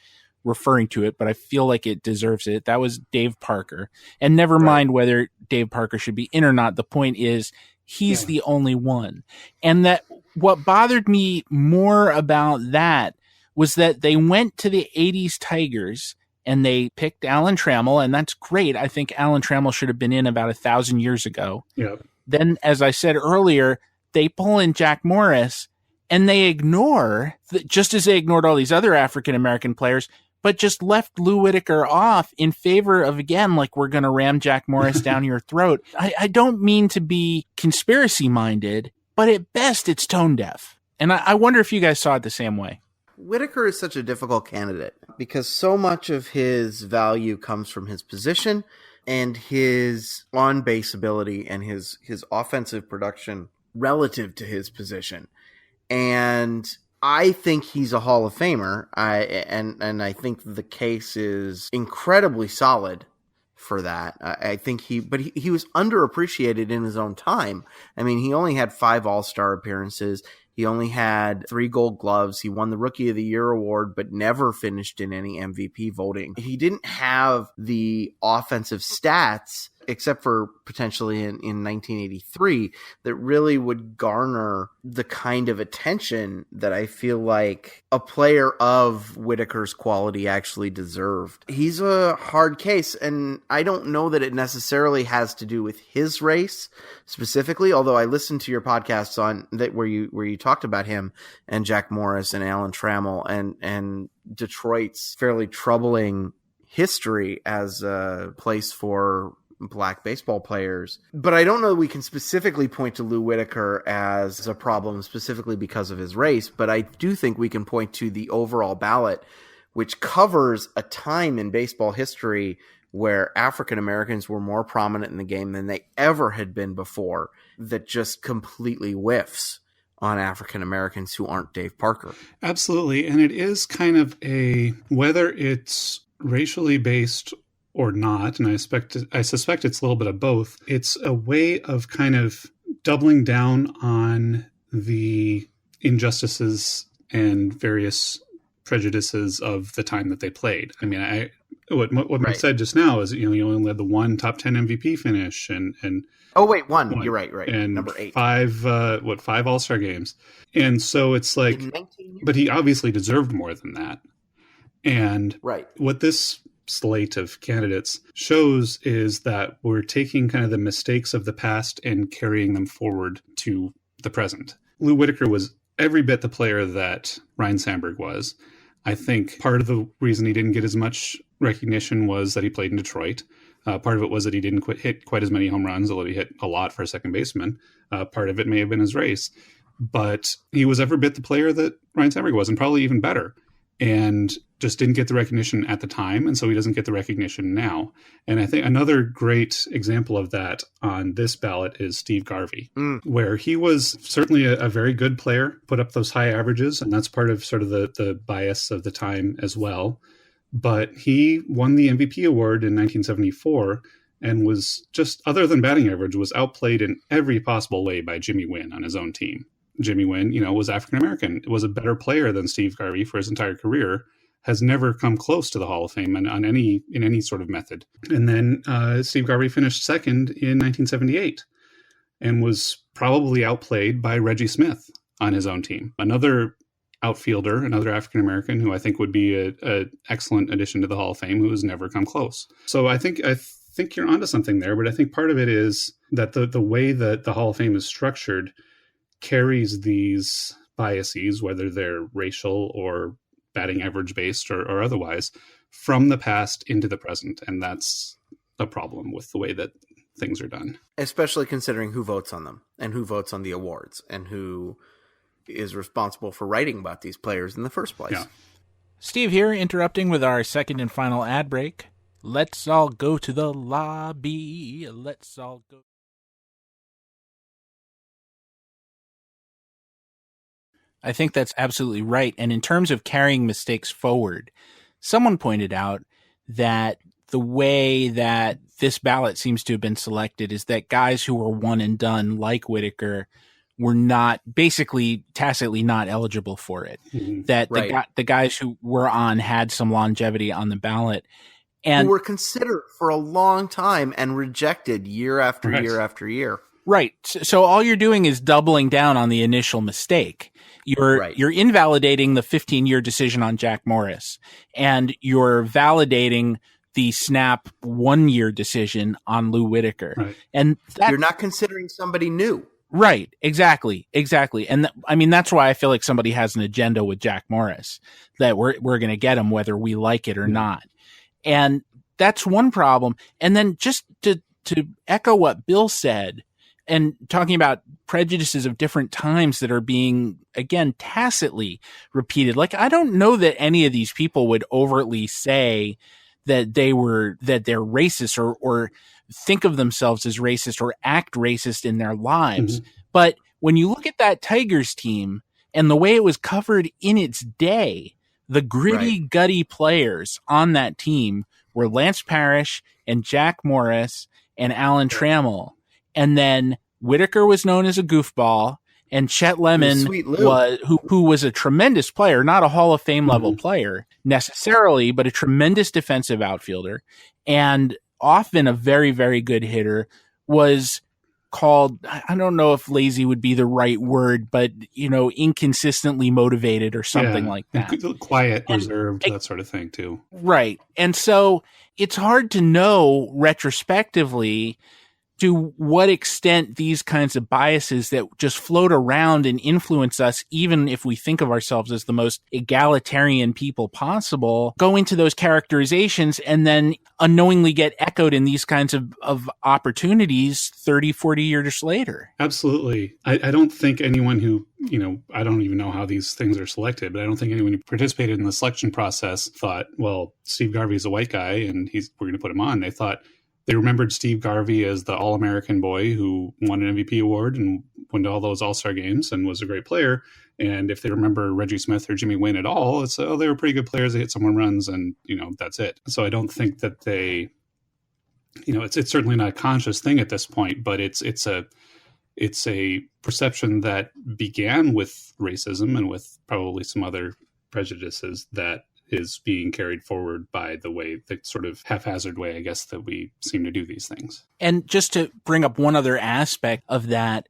referring to it, but I feel like it deserves it. That was Dave Parker. And never mind whether Dave Parker should be in or not. The point is he's the only one. And that what bothered me more about that was that they went to the 80s Tigers and they picked Alan Trammell, and that's great. I think Alan Trammell should have been in about 1,000 years ago. Yeah. Then, as I said earlier, they pull in Jack Morris, and they ignore, just as they ignored all these other African-American players, but just left Lou Whitaker off in favor of, again, like we're going to ram Jack Morris down your throat. I don't mean to be conspiracy-minded, but at best it's tone deaf. And I wonder if you guys saw it the same way. Whitaker is such a difficult candidate because so much of his value comes from his position and his on-base ability and his offensive production relative to his position. And I think he's a Hall of Famer. And I think the case is incredibly solid for that. I think he was underappreciated in his own time. I mean, he only had 5 All-Star appearances. He only had 3 Gold Gloves. He won the Rookie of the Year award, but never finished in any MVP voting. He didn't have the offensive stats, except for potentially in 1983, that really would garner the kind of attention that I feel like a player of Whitaker's quality actually deserved. He's a hard case, and I don't know that it necessarily has to do with his race specifically, although I listened to your podcasts on that where you talked about him and Jack Morris and Alan Trammell and Detroit's fairly troubling history as a place for Black baseball players. But I don't know that we can specifically point to Lou Whitaker as a problem specifically because of his race, but I do think we can point to the overall ballot, which covers a time in baseball history where African Americans were more prominent in the game than they ever had been before, that just completely whiffs on African Americans who aren't Dave Parker. Absolutely. And it is kind of whether it's racially based or not, and I suspect it's a little bit of both, it's a way of kind of doubling down on the injustices and various prejudices of the time that they played. I mean, what Mike said just now is, you only had the 1 top 10 MVP finish and oh wait, one. You're right. And number 8. 5 All-Star games. And so it's like, but he obviously deserved more than that. And what this slate of candidates shows is that we're taking kind of the mistakes of the past and carrying them forward to the present. Lou Whitaker was every bit the player that Ryne Sandberg was. I think part of the reason he didn't get as much recognition was that he played in Detroit. Part of it was that he didn't hit quite as many home runs, although he hit a lot for a second baseman. Part of it may have been his race. But he was every bit the player that Ryne Sandberg was, and probably even better. And just didn't get the recognition at the time, and so he doesn't get the recognition now. And I think another great example of that on this ballot is Steve Garvey, where he was certainly a very good player, put up those high averages, and that's part of sort of the bias of the time as well. But he won the MVP award in 1974 and was just, other than batting average, was outplayed in every possible way by Jimmy Wynn on his own team. Jimmy Wynn, was African-American, was a better player than Steve Garvey for his entire career, has never come close to the Hall of Fame in any sort of method. And then Steve Garvey finished second in 1978 and was probably outplayed by Reggie Smith on his own team. Another outfielder, another African-American who I think would be an excellent addition to the Hall of Fame, who has never come close. So I think you're onto something there, but I think part of it is that the way that the Hall of Fame is structured carries these biases, whether they're racial or batting average based or otherwise, from the past into the present. And that's a problem with the way that things are done. Especially considering who votes on them and who votes on the awards and who is responsible for writing about these players in the first place. Yeah. Steve here, interrupting with our second and final ad break. Let's all go to the lobby. Let's all go. I think that's absolutely right. And in terms of carrying mistakes forward, someone pointed out that the way that this ballot seems to have been selected is that guys who were one and done, like Whitaker, were not, basically tacitly not eligible for it. Mm-hmm. That the guys who were on had some longevity on the ballot. And who were considered for a long time and rejected year after year after year. Right. So all you're doing is doubling down on the initial mistake. You're invalidating the 15-year decision on Jack Morris, and you're validating the snap 1-year decision on Lou Whitaker. Right. And you're not considering somebody new. Right. Exactly. And that's why I feel like somebody has an agenda with Jack Morris, that we're going to get him whether we like it or not. And that's one problem. And then just to echo what Bill said, and talking about prejudices of different times that are being, again, tacitly repeated. Like, I don't know that any of these people would overtly say that they're racist or think of themselves as racist or act racist in their lives. Mm-hmm. But when you look at that Tigers team and the way it was covered in its day, the gritty, gutty players on that team were Lance Parrish and Jack Morris and Alan Trammell. And then Whitaker was known as a goofball, and Chet Lemon who was a tremendous player, not a Hall of Fame level player necessarily, but a tremendous defensive outfielder and often a very, very good hitter, was called, I don't know if lazy would be the right word, but, inconsistently motivated or something like that. Quiet, reserved, that sort of thing too. Right. And so it's hard to know retrospectively to what extent these kinds of biases that just float around and influence us, even if we think of ourselves as the most egalitarian people possible, go into those characterizations and then unknowingly get echoed in these kinds of opportunities 30, 40 years later. Absolutely. I don't think anyone who, I don't even know how these things are selected, but I don't think anyone who participated in the selection process thought, well, Steve Garvey's a white guy and we're going to put him on. They remembered Steve Garvey as the All-American boy who won an MVP award and went to all those All-Star games and was a great player. And if they remember Reggie Smith or Jimmy Wynn at all, it's, they were pretty good players. They hit some home runs and, that's it. So I don't think that they, it's certainly not a conscious thing at this point, but it's a perception that began with racism and with probably some other prejudices that is being carried forward by the sort of haphazard way, I guess, that we seem to do these things. And just to bring up one other aspect of that,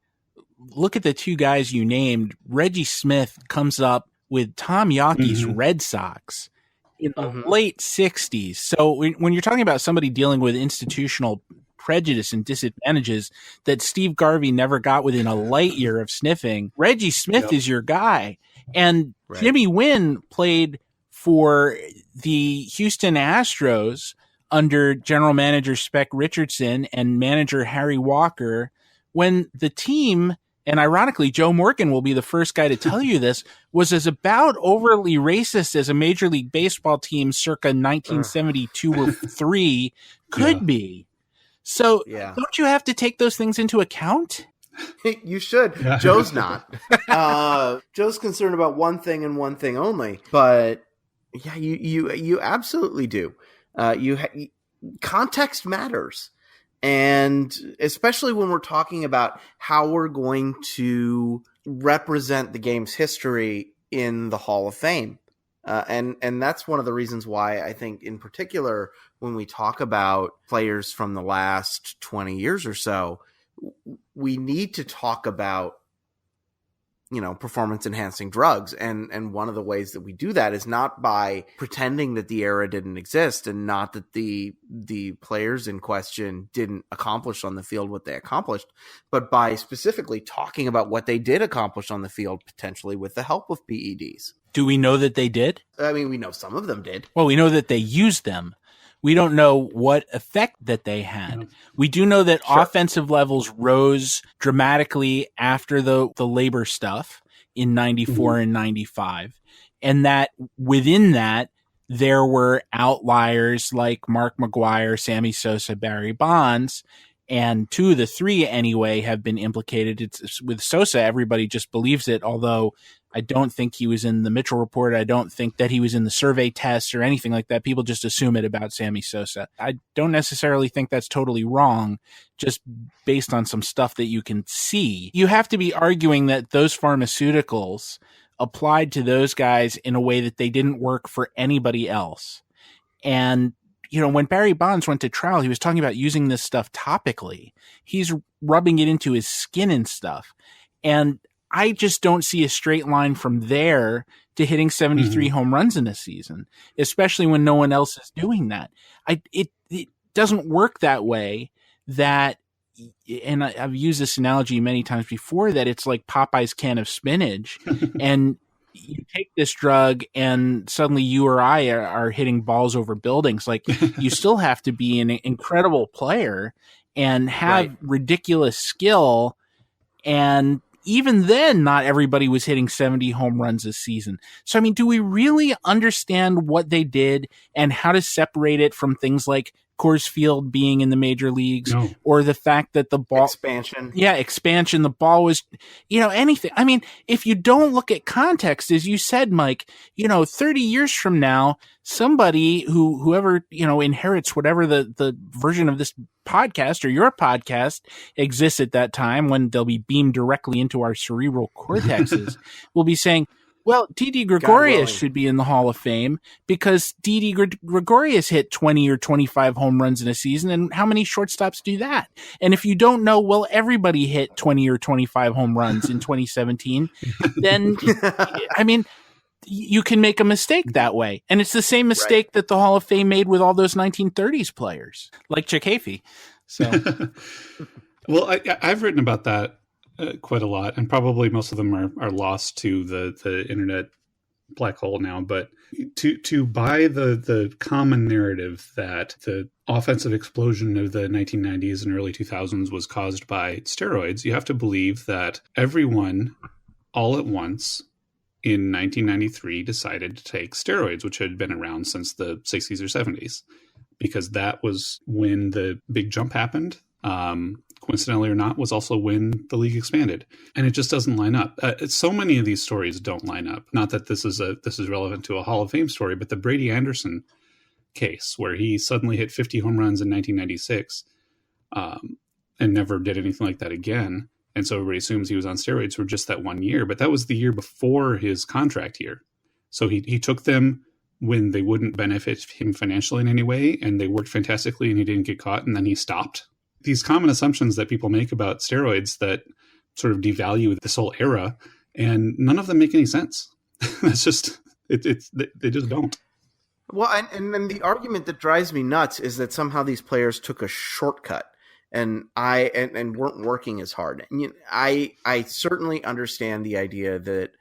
look at the two guys you named. Reggie Smith comes up with Tom Yawkey's Red Sox in the late 60s. So when you're talking about somebody dealing with institutional prejudice and disadvantages that Steve Garvey never got within a light year of sniffing, Reggie Smith is your guy. And Jimmy Wynn played for the Houston Astros under general manager Spec Richardson and manager Harry Walker, when the team, and ironically, Joe Morgan will be the first guy to tell you this, was as about overly racist as a Major League Baseball team circa 1972 or 3 could be. So don't you have to take those things into account? You should. Joe's not. Joe's concerned about one thing and one thing only, but yeah, you absolutely do. Context matters. And especially when we're talking about how we're going to represent the game's history in the Hall of Fame. And that's one of the reasons why I think, in particular, when we talk about players from the last 20 years or so, we need to talk about, performance enhancing drugs. And one of the ways that we do that is not by pretending that the era didn't exist, and not that the players in question didn't accomplish on the field what they accomplished, but by specifically talking about what they did accomplish on the field, potentially with the help of PEDs. Do we know that they did? I mean, we know some of them did. Well, we know that they used them. We don't know what effect that they had. We do know that offensive levels rose dramatically after the labor stuff in 94 and 95. And that within that, there were outliers like Mark McGwire, Sammy Sosa, Barry Bonds, and 2 of the 3 anyway have been implicated. It's with Sosa, everybody just believes it, although I don't think he was in the Mitchell report. I don't think that he was in the survey tests or anything like that. People just assume it about Sammy Sosa. I don't necessarily think that's totally wrong, just based on some stuff that you can see. You have to be arguing that those pharmaceuticals applied to those guys in a way that they didn't work for anybody else. And, when Barry Bonds went to trial, he was talking about using this stuff topically. He's rubbing it into his skin and stuff. And I just don't see a straight line from there to hitting 73 home runs in a season, especially when no one else is doing that. It doesn't work that way. And I've used this analogy many times before, that it's like Popeye's can of spinach, and you take this drug and suddenly you or I are hitting balls over buildings. Like, you still have to be an incredible player and have ridiculous skill, and even then, not everybody was hitting 70 home runs this season. So, I mean, do we really understand what they did and how to separate it from things like Coors Field being in the major leagues, or the fact that the ball expansion, the ball was, anything. I mean, if you don't look at context, as you said, Mike, 30 years from now, somebody whoever, inherits whatever the version of this podcast or your podcast exists at that time, when they'll be beamed directly into our cerebral cortexes, will be saying, well, Didi Gregorius should be in the Hall of Fame because Didi Gregorius hit 20 or 25 home runs in a season. And how many shortstops do that? And if you don't know, well, everybody hit 20 or 25 home runs in 2017, then, I mean, you can make a mistake that way. And it's the same mistake that the Hall of Fame made with all those 1930s players, like Chick Hafey. So, well, I've written about that quite a lot, and probably most of them are lost to the internet black hole now. But to buy the common narrative that the offensive explosion of the 1990s and early 2000s was caused by steroids, you have to believe that everyone all at once in 1993 decided to take steroids, which had been around since the 60s or 70s, because that was when the big jump happened. Coincidentally or not, was also when the league expanded, and it just doesn't line up. So many of these stories don't line up. Not that this is relevant to a Hall of Fame story, but the Brady Anderson case, where he suddenly hit 50 home runs in 1996, and never did anything like that again, and so everybody assumes he was on steroids for just that 1 year. But that was the year before his contract year, so he took them when they wouldn't benefit him financially in any way, and they worked fantastically, and he didn't get caught, and then he stopped. These common assumptions that people make about steroids that sort of devalue this whole era, and none of them make any sense. That's just, they just don't. Well, and then the argument that drives me nuts is that somehow these players took a shortcut and weren't working as hard. And, I certainly understand the idea that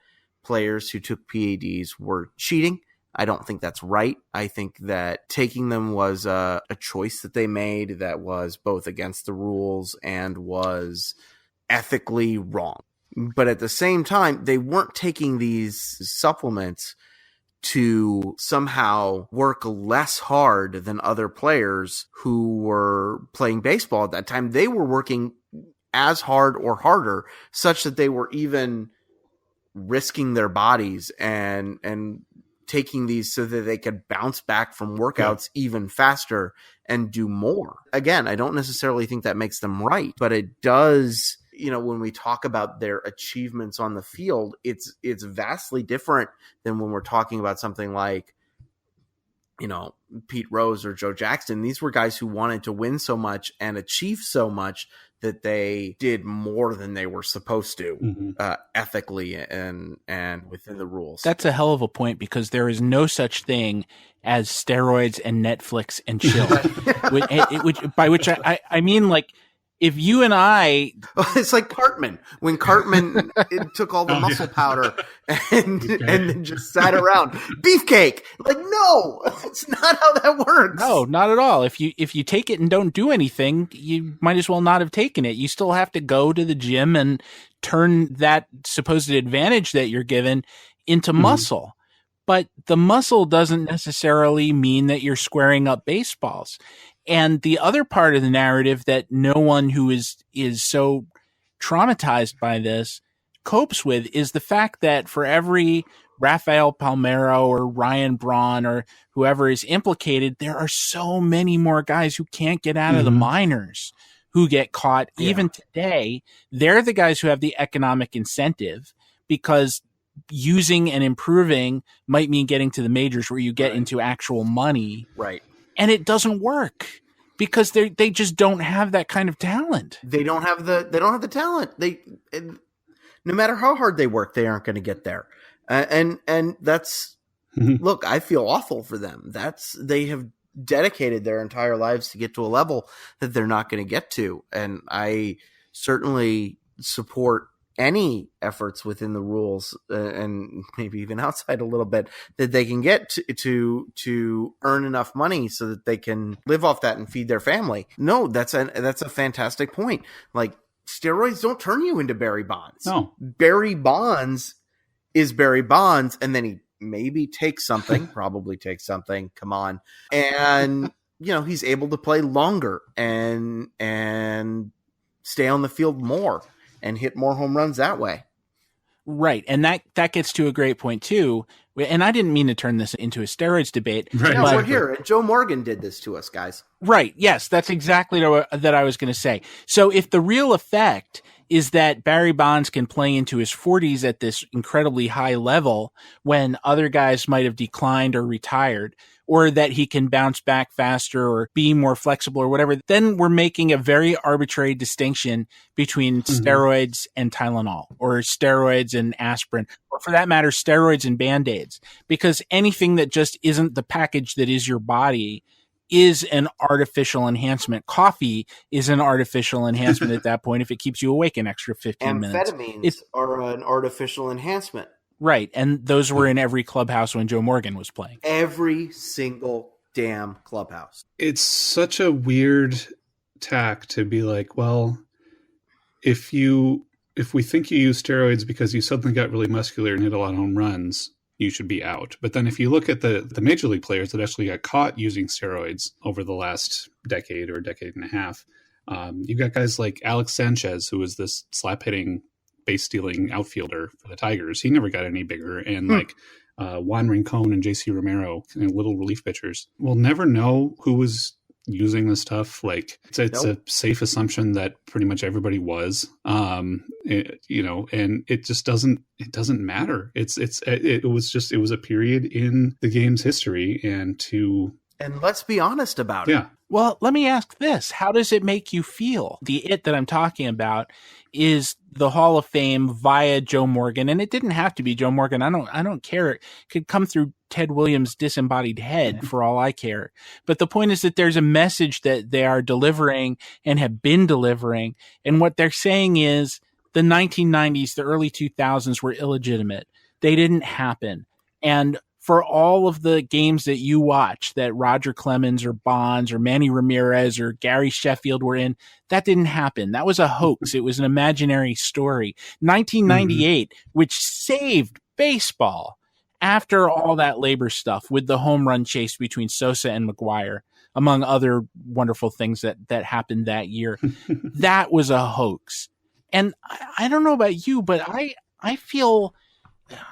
players who took PEDs were cheating. I don't think that's right. I think that taking them was a choice that they made that was both against the rules and was ethically wrong. But at the same time, they weren't taking these supplements to somehow work less hard than other players who were playing baseball at that time. They were working as hard or harder, such that they were even risking their bodies and taking these so that they could bounce back from workouts even faster and do more. Again, I don't necessarily think that makes them right, but it does when we talk about their achievements on the field, it's vastly different than when we're talking about something like, Pete Rose or Joe Jackson. These were guys who wanted to win so much and achieve so much that they did more than they were supposed to, ethically and within the rules. That's a hell of a point, because there is no such thing as steroids and Netflix and chill. By which I mean, like, if you and I... It's like Cartman. When Cartman took all the muscle powder and then just sat around. Beefcake! Like, no! It's not how that works. No, not at all. If you take it and don't do anything, you might as well not have taken it. You still have to go to the gym and turn that supposed advantage that you're given into muscle. But the muscle doesn't necessarily mean that you're squaring up baseballs. And the other part of the narrative that no one who is so traumatized by this copes with is the fact that for every Rafael Palmeiro or Ryan Braun or whoever is implicated, there are so many more guys who can't get out of the minors who get caught. Even today, they're the guys who have the economic incentive, because using and improving might mean getting to the majors where you get into actual money. Right. And it doesn't work because they just don't have that kind of talent. They don't have the talent. No matter how hard they work, they aren't going to get there. And that's, look, I feel awful for them. They have dedicated their entire lives to get to a level that they're not going to get to. And I certainly support any efforts within the rules, and maybe even outside a little bit, that they can get to earn enough money so that they can live off that and feed their family. No, that's a fantastic point. Like, steroids don't turn you into Barry Bonds. No. Barry Bonds is Barry Bonds, and then he maybe takes something, probably takes something. Come on. And, he's able to play longer and stay on the field more and hit more home runs that way. Right. And that gets to a great point too. And I didn't mean to turn this into a steroids debate. Right. No, we're here. Joe Morgan did this to us, guys. Right. Yes, that's exactly that I was going to say. So if the real effect is that Barry Bonds can play into his 40s at this incredibly high level when other guys might have declined or retired, or that he can bounce back faster or be more flexible or whatever, then we're making a very arbitrary distinction between steroids and Tylenol, or steroids and aspirin, or for that matter, steroids and Band-Aids, because anything that just isn't the package that is your body is an artificial enhancement. Coffee is an artificial enhancement at that point if it keeps you awake an extra 15 minutes. Amphetamines are an artificial enhancement. Right, and those were in every clubhouse when Joe Morgan was playing. Every single damn clubhouse. It's such a weird tack to be like, well, if we think you use steroids because you suddenly got really muscular and hit a lot of home runs, you should be out. But then if you look at the major league players that actually got caught using steroids over the last decade or decade and a half, you got guys like Alex Sanchez, who was this slap-hitting, base-stealing outfielder for the Tigers. He never got any bigger. And Juan Rincon and JC Romero, little relief pitchers, we'll never know who was using this stuff. Like, it's a safe assumption that pretty much everybody was, and it just doesn't matter. It was a period in the game's history, and let's be honest about it. Yeah. Well, let me ask this. How does it make you feel? The it that I'm talking about is the Hall of Fame via Joe Morgan. And it didn't have to be Joe Morgan. I don't care. It could come through Ted Williams' disembodied head for all I care. But the point is that there's a message that they are delivering and have been delivering. And what they're saying is the 1990s, the early 2000s were illegitimate. They didn't happen. And for all of the games that you watch that Roger Clemens or Bonds or Manny Ramirez or Gary Sheffield were in, that didn't happen. That was a hoax. It was an imaginary story. 1998, which saved baseball after all that labor stuff with the home run chase between Sosa and McGuire, among other wonderful things that happened that year. That was a hoax. And I don't know about you, but I feel,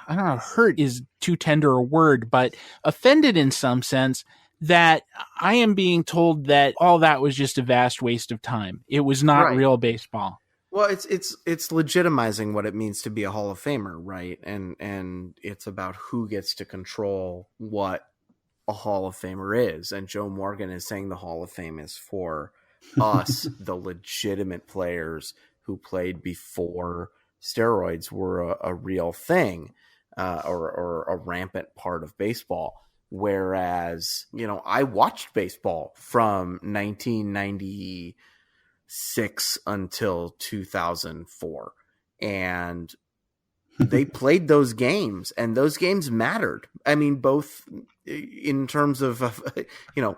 I don't know, hurt is too tender a word, but offended in some sense that I am being told that all that was just a vast waste of time. It was not real baseball. Well, it's legitimizing what it means to be a Hall of Famer, right? And it's about who gets to control what a Hall of Famer is. And Joe Morgan is saying the Hall of Fame is for us, the legitimate players who played before steroids were a real thing, or a rampant part of baseball. Whereas, I watched baseball from 1996 until 2004, and they played those games, and those games mattered. I mean, both in terms of,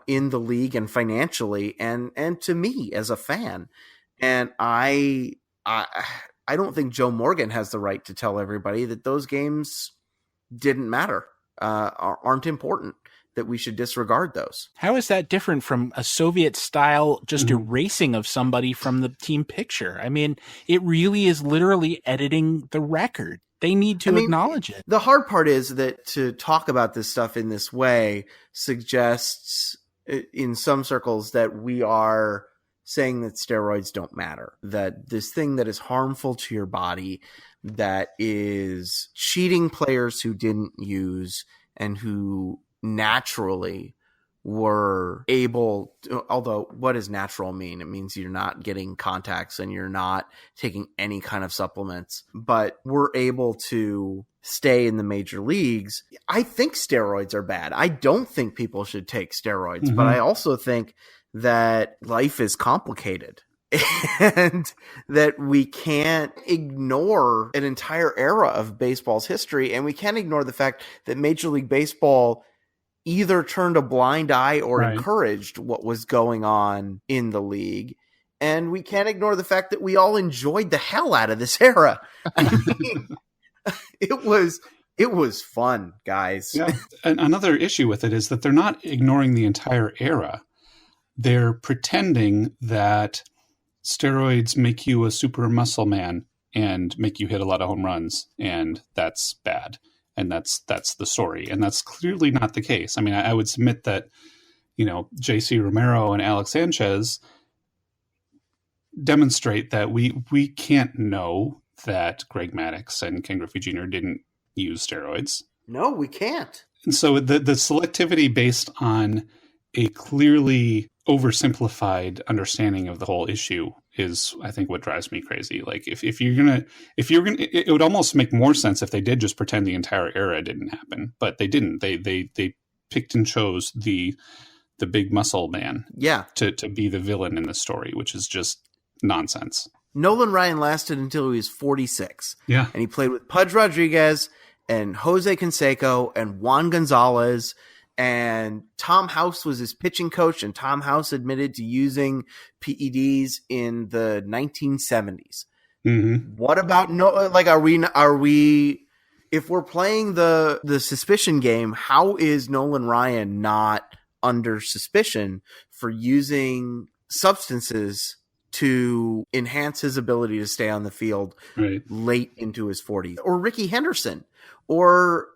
in the league and financially, and to me as a fan. And I don't think Joe Morgan has the right to tell everybody that those games didn't matter, aren't important, that we should disregard those. How is that different from a Soviet style just erasing of somebody from the team picture? I mean, it really is literally editing the record. They need to acknowledge it. The hard part is that to talk about this stuff in this way suggests in some circles that we are saying that steroids don't matter, that this thing that is harmful to your body, that is cheating players who didn't use and who naturally were able to, although what does natural mean? It means you're not getting contacts and you're not taking any kind of supplements, but we're able to stay in the major leagues. I think steroids are bad. I don't think people should take steroids, but I also think that life is complicated and that we can't ignore an entire era of baseball's history. And we can't ignore the fact that Major League Baseball either turned a blind eye or encouraged what was going on in the league. And we can't ignore the fact that we all enjoyed the hell out of this era. I mean, it was fun, guys. Yeah. And another issue with it is that they're not ignoring the entire era. They're pretending that steroids make you a super muscle man and make you hit a lot of home runs, and that's bad. And that's the story. And that's clearly not the case. I mean, I would submit that, JC Romero and Alex Sanchez demonstrate that we can't know that Greg Maddux and Ken Griffey Jr. didn't use steroids. No, we can't. And so the selectivity based on a clearly oversimplified understanding of the whole issue is, I think, what drives me crazy. Like if you're gonna, it would almost make more sense if they did just pretend the entire era didn't happen, but they didn't. They picked and chose the big muscle man, to be the villain in the story, which is just nonsense. Nolan Ryan lasted until he was 46. Yeah, and he played with Pudge Rodriguez and Jose Canseco and Juan Gonzalez. And Tom House was his pitching coach, and Tom House admitted to using PEDs in the 1970s. What about are we if we're playing the suspicion game, how is Nolan Ryan not under suspicion for using substances to enhance his ability to stay on the field late into his 40s? Or Ricky Henderson, or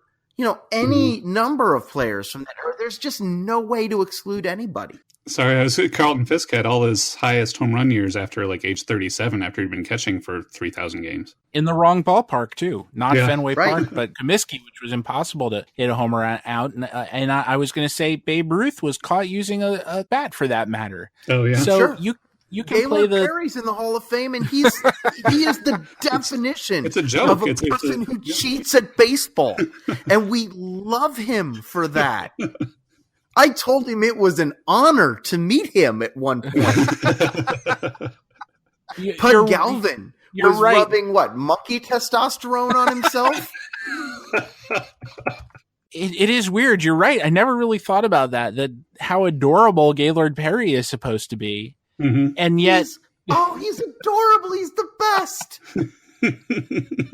any number of players from that era. There's just no way to exclude anybody. Sorry, Carlton Fisk had all his highest home run years after age 37, after he'd been catching for 3,000 games. In the wrong ballpark, too. Not Fenway Park, but Comiskey, which was impossible to hit a homer out. And I was going to say Babe Ruth was caught using a bat, for that matter. Oh, yeah. So sure. You can Gaylord play Perry's in the Hall of Fame, and he is the definition it's a joke. of a person who cheats at baseball, and we love him for that. I told him it was an honor to meet him at one point. Pud Galvin was rubbing monkey testosterone on himself. It is weird. You're right. I never really thought about that how adorable Gaylord Perry is supposed to be. And yet, he's adorable. He's the best.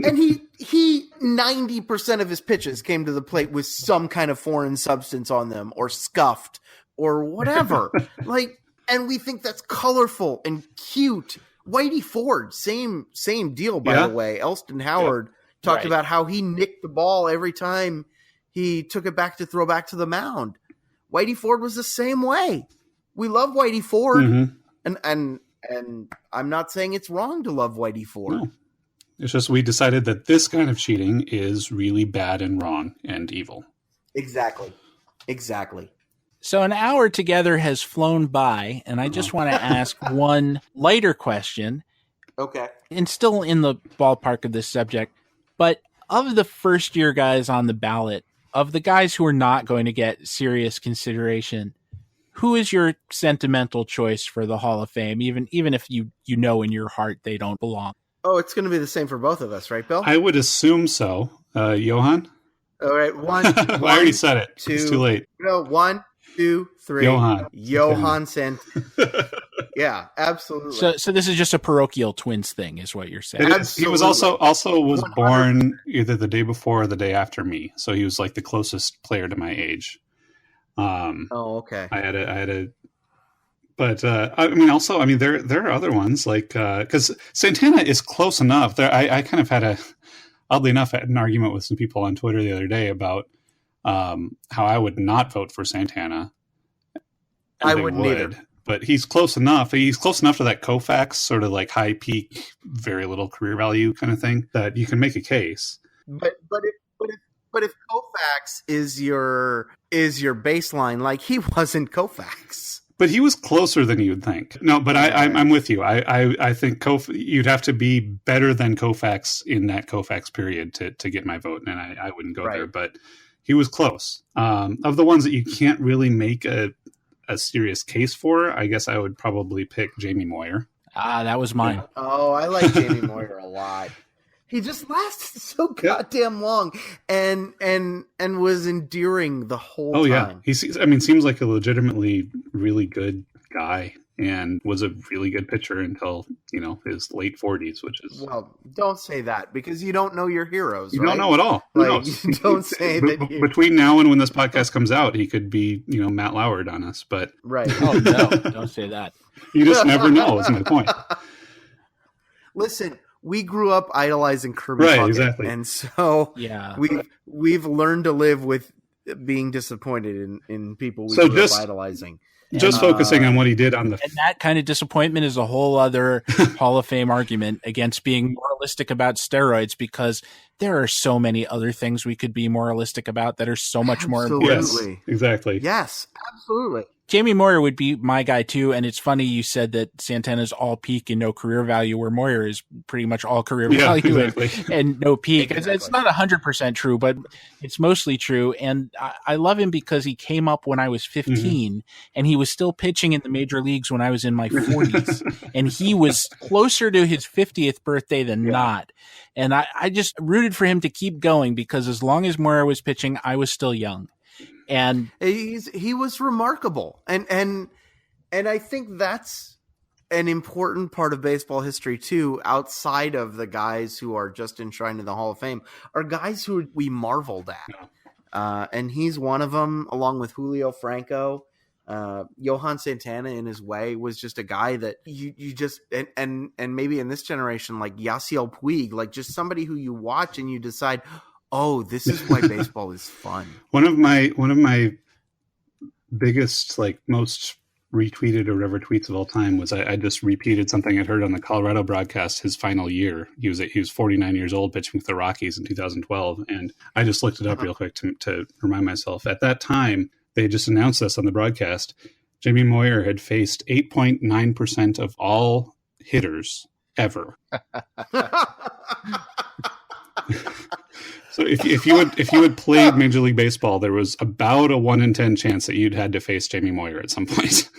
And he 90% of his pitches came to the plate with some kind of foreign substance on them, or scuffed, or whatever. And we think that's colorful and cute. Whitey Ford, same deal, by the way. Elston Howard talked about how he nicked the ball every time he took it back to throw back to the mound. Whitey Ford was the same way. We love Whitey Ford. And And I'm not saying it's wrong to love Whitey Ford. No. It's just we decided that this kind of cheating is really bad and wrong and evil. Exactly. So an hour together has flown by, and I just want to ask one lighter question. Okay. And still in the ballpark of this subject, but of the first-year guys on the ballot, of the guys who are not going to get serious consideration, who is your sentimental choice for the Hall of Fame, even if you know in your heart they don't belong? Oh, it's going to be the same for both of us, right, Bill? I would assume so. Johan? All right, one. I already said it. Two, it's too late. No, 1, 2, 3. Johan Yeah, absolutely. So this is just a parochial twins thing, is what you're saying. He was also was born either the day before or the day after me, so he was like the closest player to my age. Okay. I had a. But I mean, there are other ones like because Santana is close enough. I kind of had oddly enough, an argument with some people on Twitter the other day about how I would not vote for Santana. I wouldn't either. But he's close enough. He's close enough to that Koufax sort of like high peak, very little career value kind of thing that you can make a case. But if Koufax is your baseline, like he wasn't Koufax. But he was closer than you'd think. No, but I'm with you. I think you'd have to be better than Koufax in that Koufax period to get my vote, and I wouldn't go there. But he was close. Of the ones that you can't really make a serious case for, I guess I would probably pick Jamie Moyer. That was mine. Yeah. Oh, I like Jamie Moyer a lot. He just lasted so goddamn long and was endearing the whole time. Oh, yeah. He seems like a legitimately really good guy and was a really good pitcher until, his late 40s, which is... Well, don't say that because you don't know your heroes, You don't know at all. Who knows? You don't say that... Between now and when this podcast comes out, he could be, Matt Lauer on us, but... Right. Oh, no, don't say that. You just never know, is my point. Listen... We grew up idolizing Kirby Puckett, exactly. And so we've learned to live with being disappointed in people we grew up idolizing. Just focusing on what he did on the... And that kind of disappointment is a whole other Hall of Fame argument against being moralistic about steroids, because there are so many other things we could be moralistic about that are so much more important. Yes, exactly. Yes, absolutely. Jamie Moyer would be my guy too, and it's funny you said that Santana's all peak and no career value, where Moyer is pretty much all career value and no peak. Exactly. It's not 100% true, but it's mostly true, and I love him because he came up when I was 15, and he was still pitching in the major leagues when I was in my 40s, and he was closer to his 50th birthday than not, and I just rooted for him to keep going, because as long as Moyer was pitching, I was still young. And he was remarkable, and I think that's an important part of baseball history too. Outside of the guys who are just enshrined in the Hall of Fame, are guys who we marveled at, and he's one of them, along with Julio Franco. Johan Santana, in his way, was just a guy that you just and maybe in this generation, like Yasiel Puig, like just somebody who you watch and you decide, oh, this is why baseball is fun. One of my biggest, most retweeted or whatever tweets of all time was I just repeated something I'd heard on the Colorado broadcast his final year. He was 49 years old pitching with the Rockies in 2012, and I just looked it up real quick to remind myself. At that time, they just announced this on the broadcast. Jamie Moyer had faced 8.9% of all hitters ever. So if you had played Major League Baseball, there was about a 1 in 10 chance that you'd had to face Jamie Moyer at some point.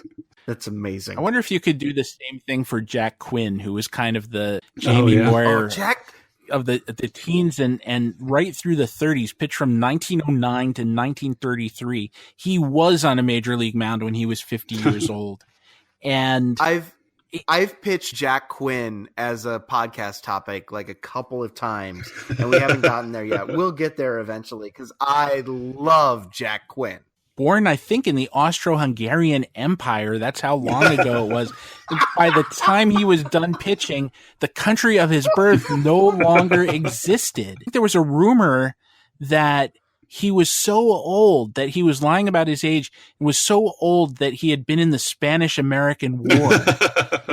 That's amazing. I wonder if you could do the same thing for Jack Quinn, who was kind of the Jamie Moyer of the teens and right through the 30s, pitched from 1909 to 1933. He was on a major league mound when he was 50 years old. And I've pitched Jack Quinn as a podcast topic like a couple of times, and we haven't gotten there yet. We'll get there eventually, because I love Jack Quinn. Born, I think, in the Austro-Hungarian Empire. That's how long ago it was. By the time he was done pitching, the country of his birth no longer existed. There was a rumor that he was so old that he was lying about his age, and was so old that he had been in the Spanish-American War.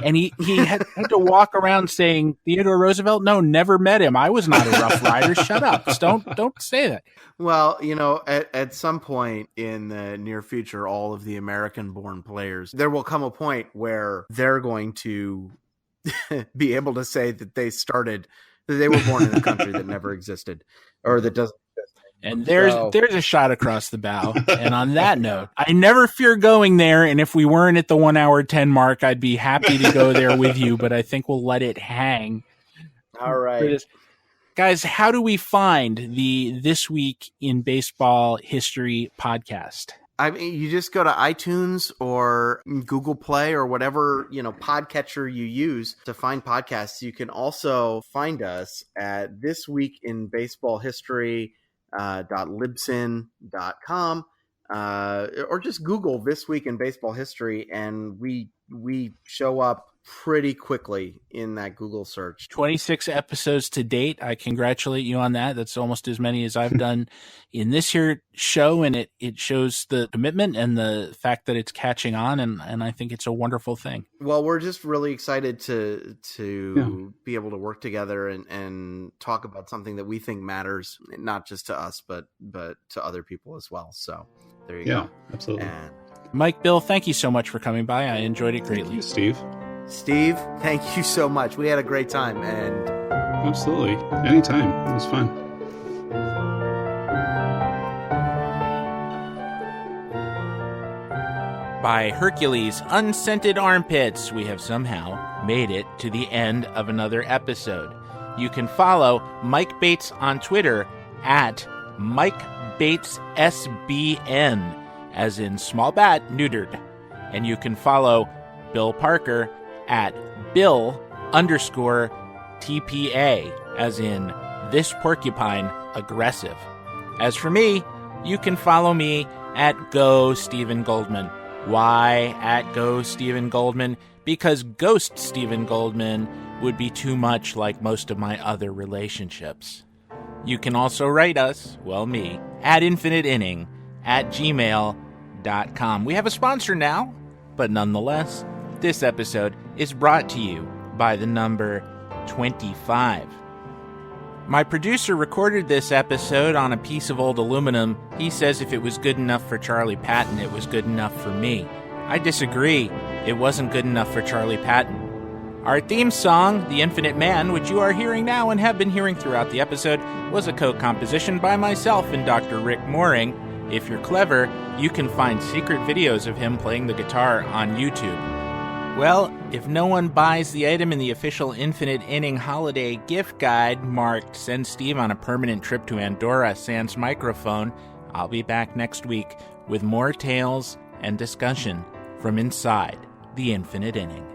And he had to walk around saying, Theodore Roosevelt? No, never met him. I was not a Rough Rider. Shut up. Don't say that. Well, at some point in the near future, all of the American-born players, there will come a point where they're going to be able to say that they were born in a country that never existed, or that doesn't exist. And there's a shot across the bow. And on that note, I never fear going there. And if we weren't at the 1 hour 10 mark, I'd be happy to go there with you, but I think we'll let it hang. All right. Guys, how do we find the This Week in Baseball History podcast? I mean, you just go to iTunes or Google Play or whatever, podcatcher you use to find podcasts. You can also find us at thisweekinbaseballhistory.libsyn.com or just Google This Week in Baseball History, and we show up pretty quickly in that Google search. 26 episodes to date. I congratulate you on that. That's almost as many as I've done in this here show, and it shows the commitment and the fact that it's catching on, and I think it's a wonderful thing. Well, we're just really excited to be able to work together and talk about something that we think matters, not just to us, but to other people as well. So there you go. Yeah, absolutely. And Mike, Bill, thank you so much for coming by. I enjoyed it greatly. Thank you, Steve. Steve, thank you so much. We had a great time. And absolutely. Anytime. It was fun. By Hercules' unscented armpits, we have somehow made it to the end of another episode. You can follow Mike Bates on Twitter at Mike Bates SBN, as in small bat, neutered. And you can follow Bill Parker at Bill_TPA, as in this porcupine aggressive. As for me, you can follow me at Go Stephen Goldman. Why at Go Stephen Goldman? Because Ghost Stephen Goldman would be too much like most of my other relationships. You can also write us, well, me, at infiniteinning@gmail.com. We have a sponsor now, but nonetheless, this episode is brought to you by the number 25. My producer recorded this episode on a piece of old aluminum. He says if it was good enough for Charlie Patton, it was good enough for me. I disagree. It wasn't good enough for Charlie Patton. Our theme song, The Infinite Man, which you are hearing now and have been hearing throughout the episode, was a co-composition by myself and Dr. Rick Mooring. If you're clever, you can find secret videos of him playing the guitar on YouTube. Well, if no one buys the item in the official Infinite Inning holiday gift guide marked Send Steve on a Permanent Trip to Andorra sans microphone, I'll be back next week with more tales and discussion from inside the Infinite Inning.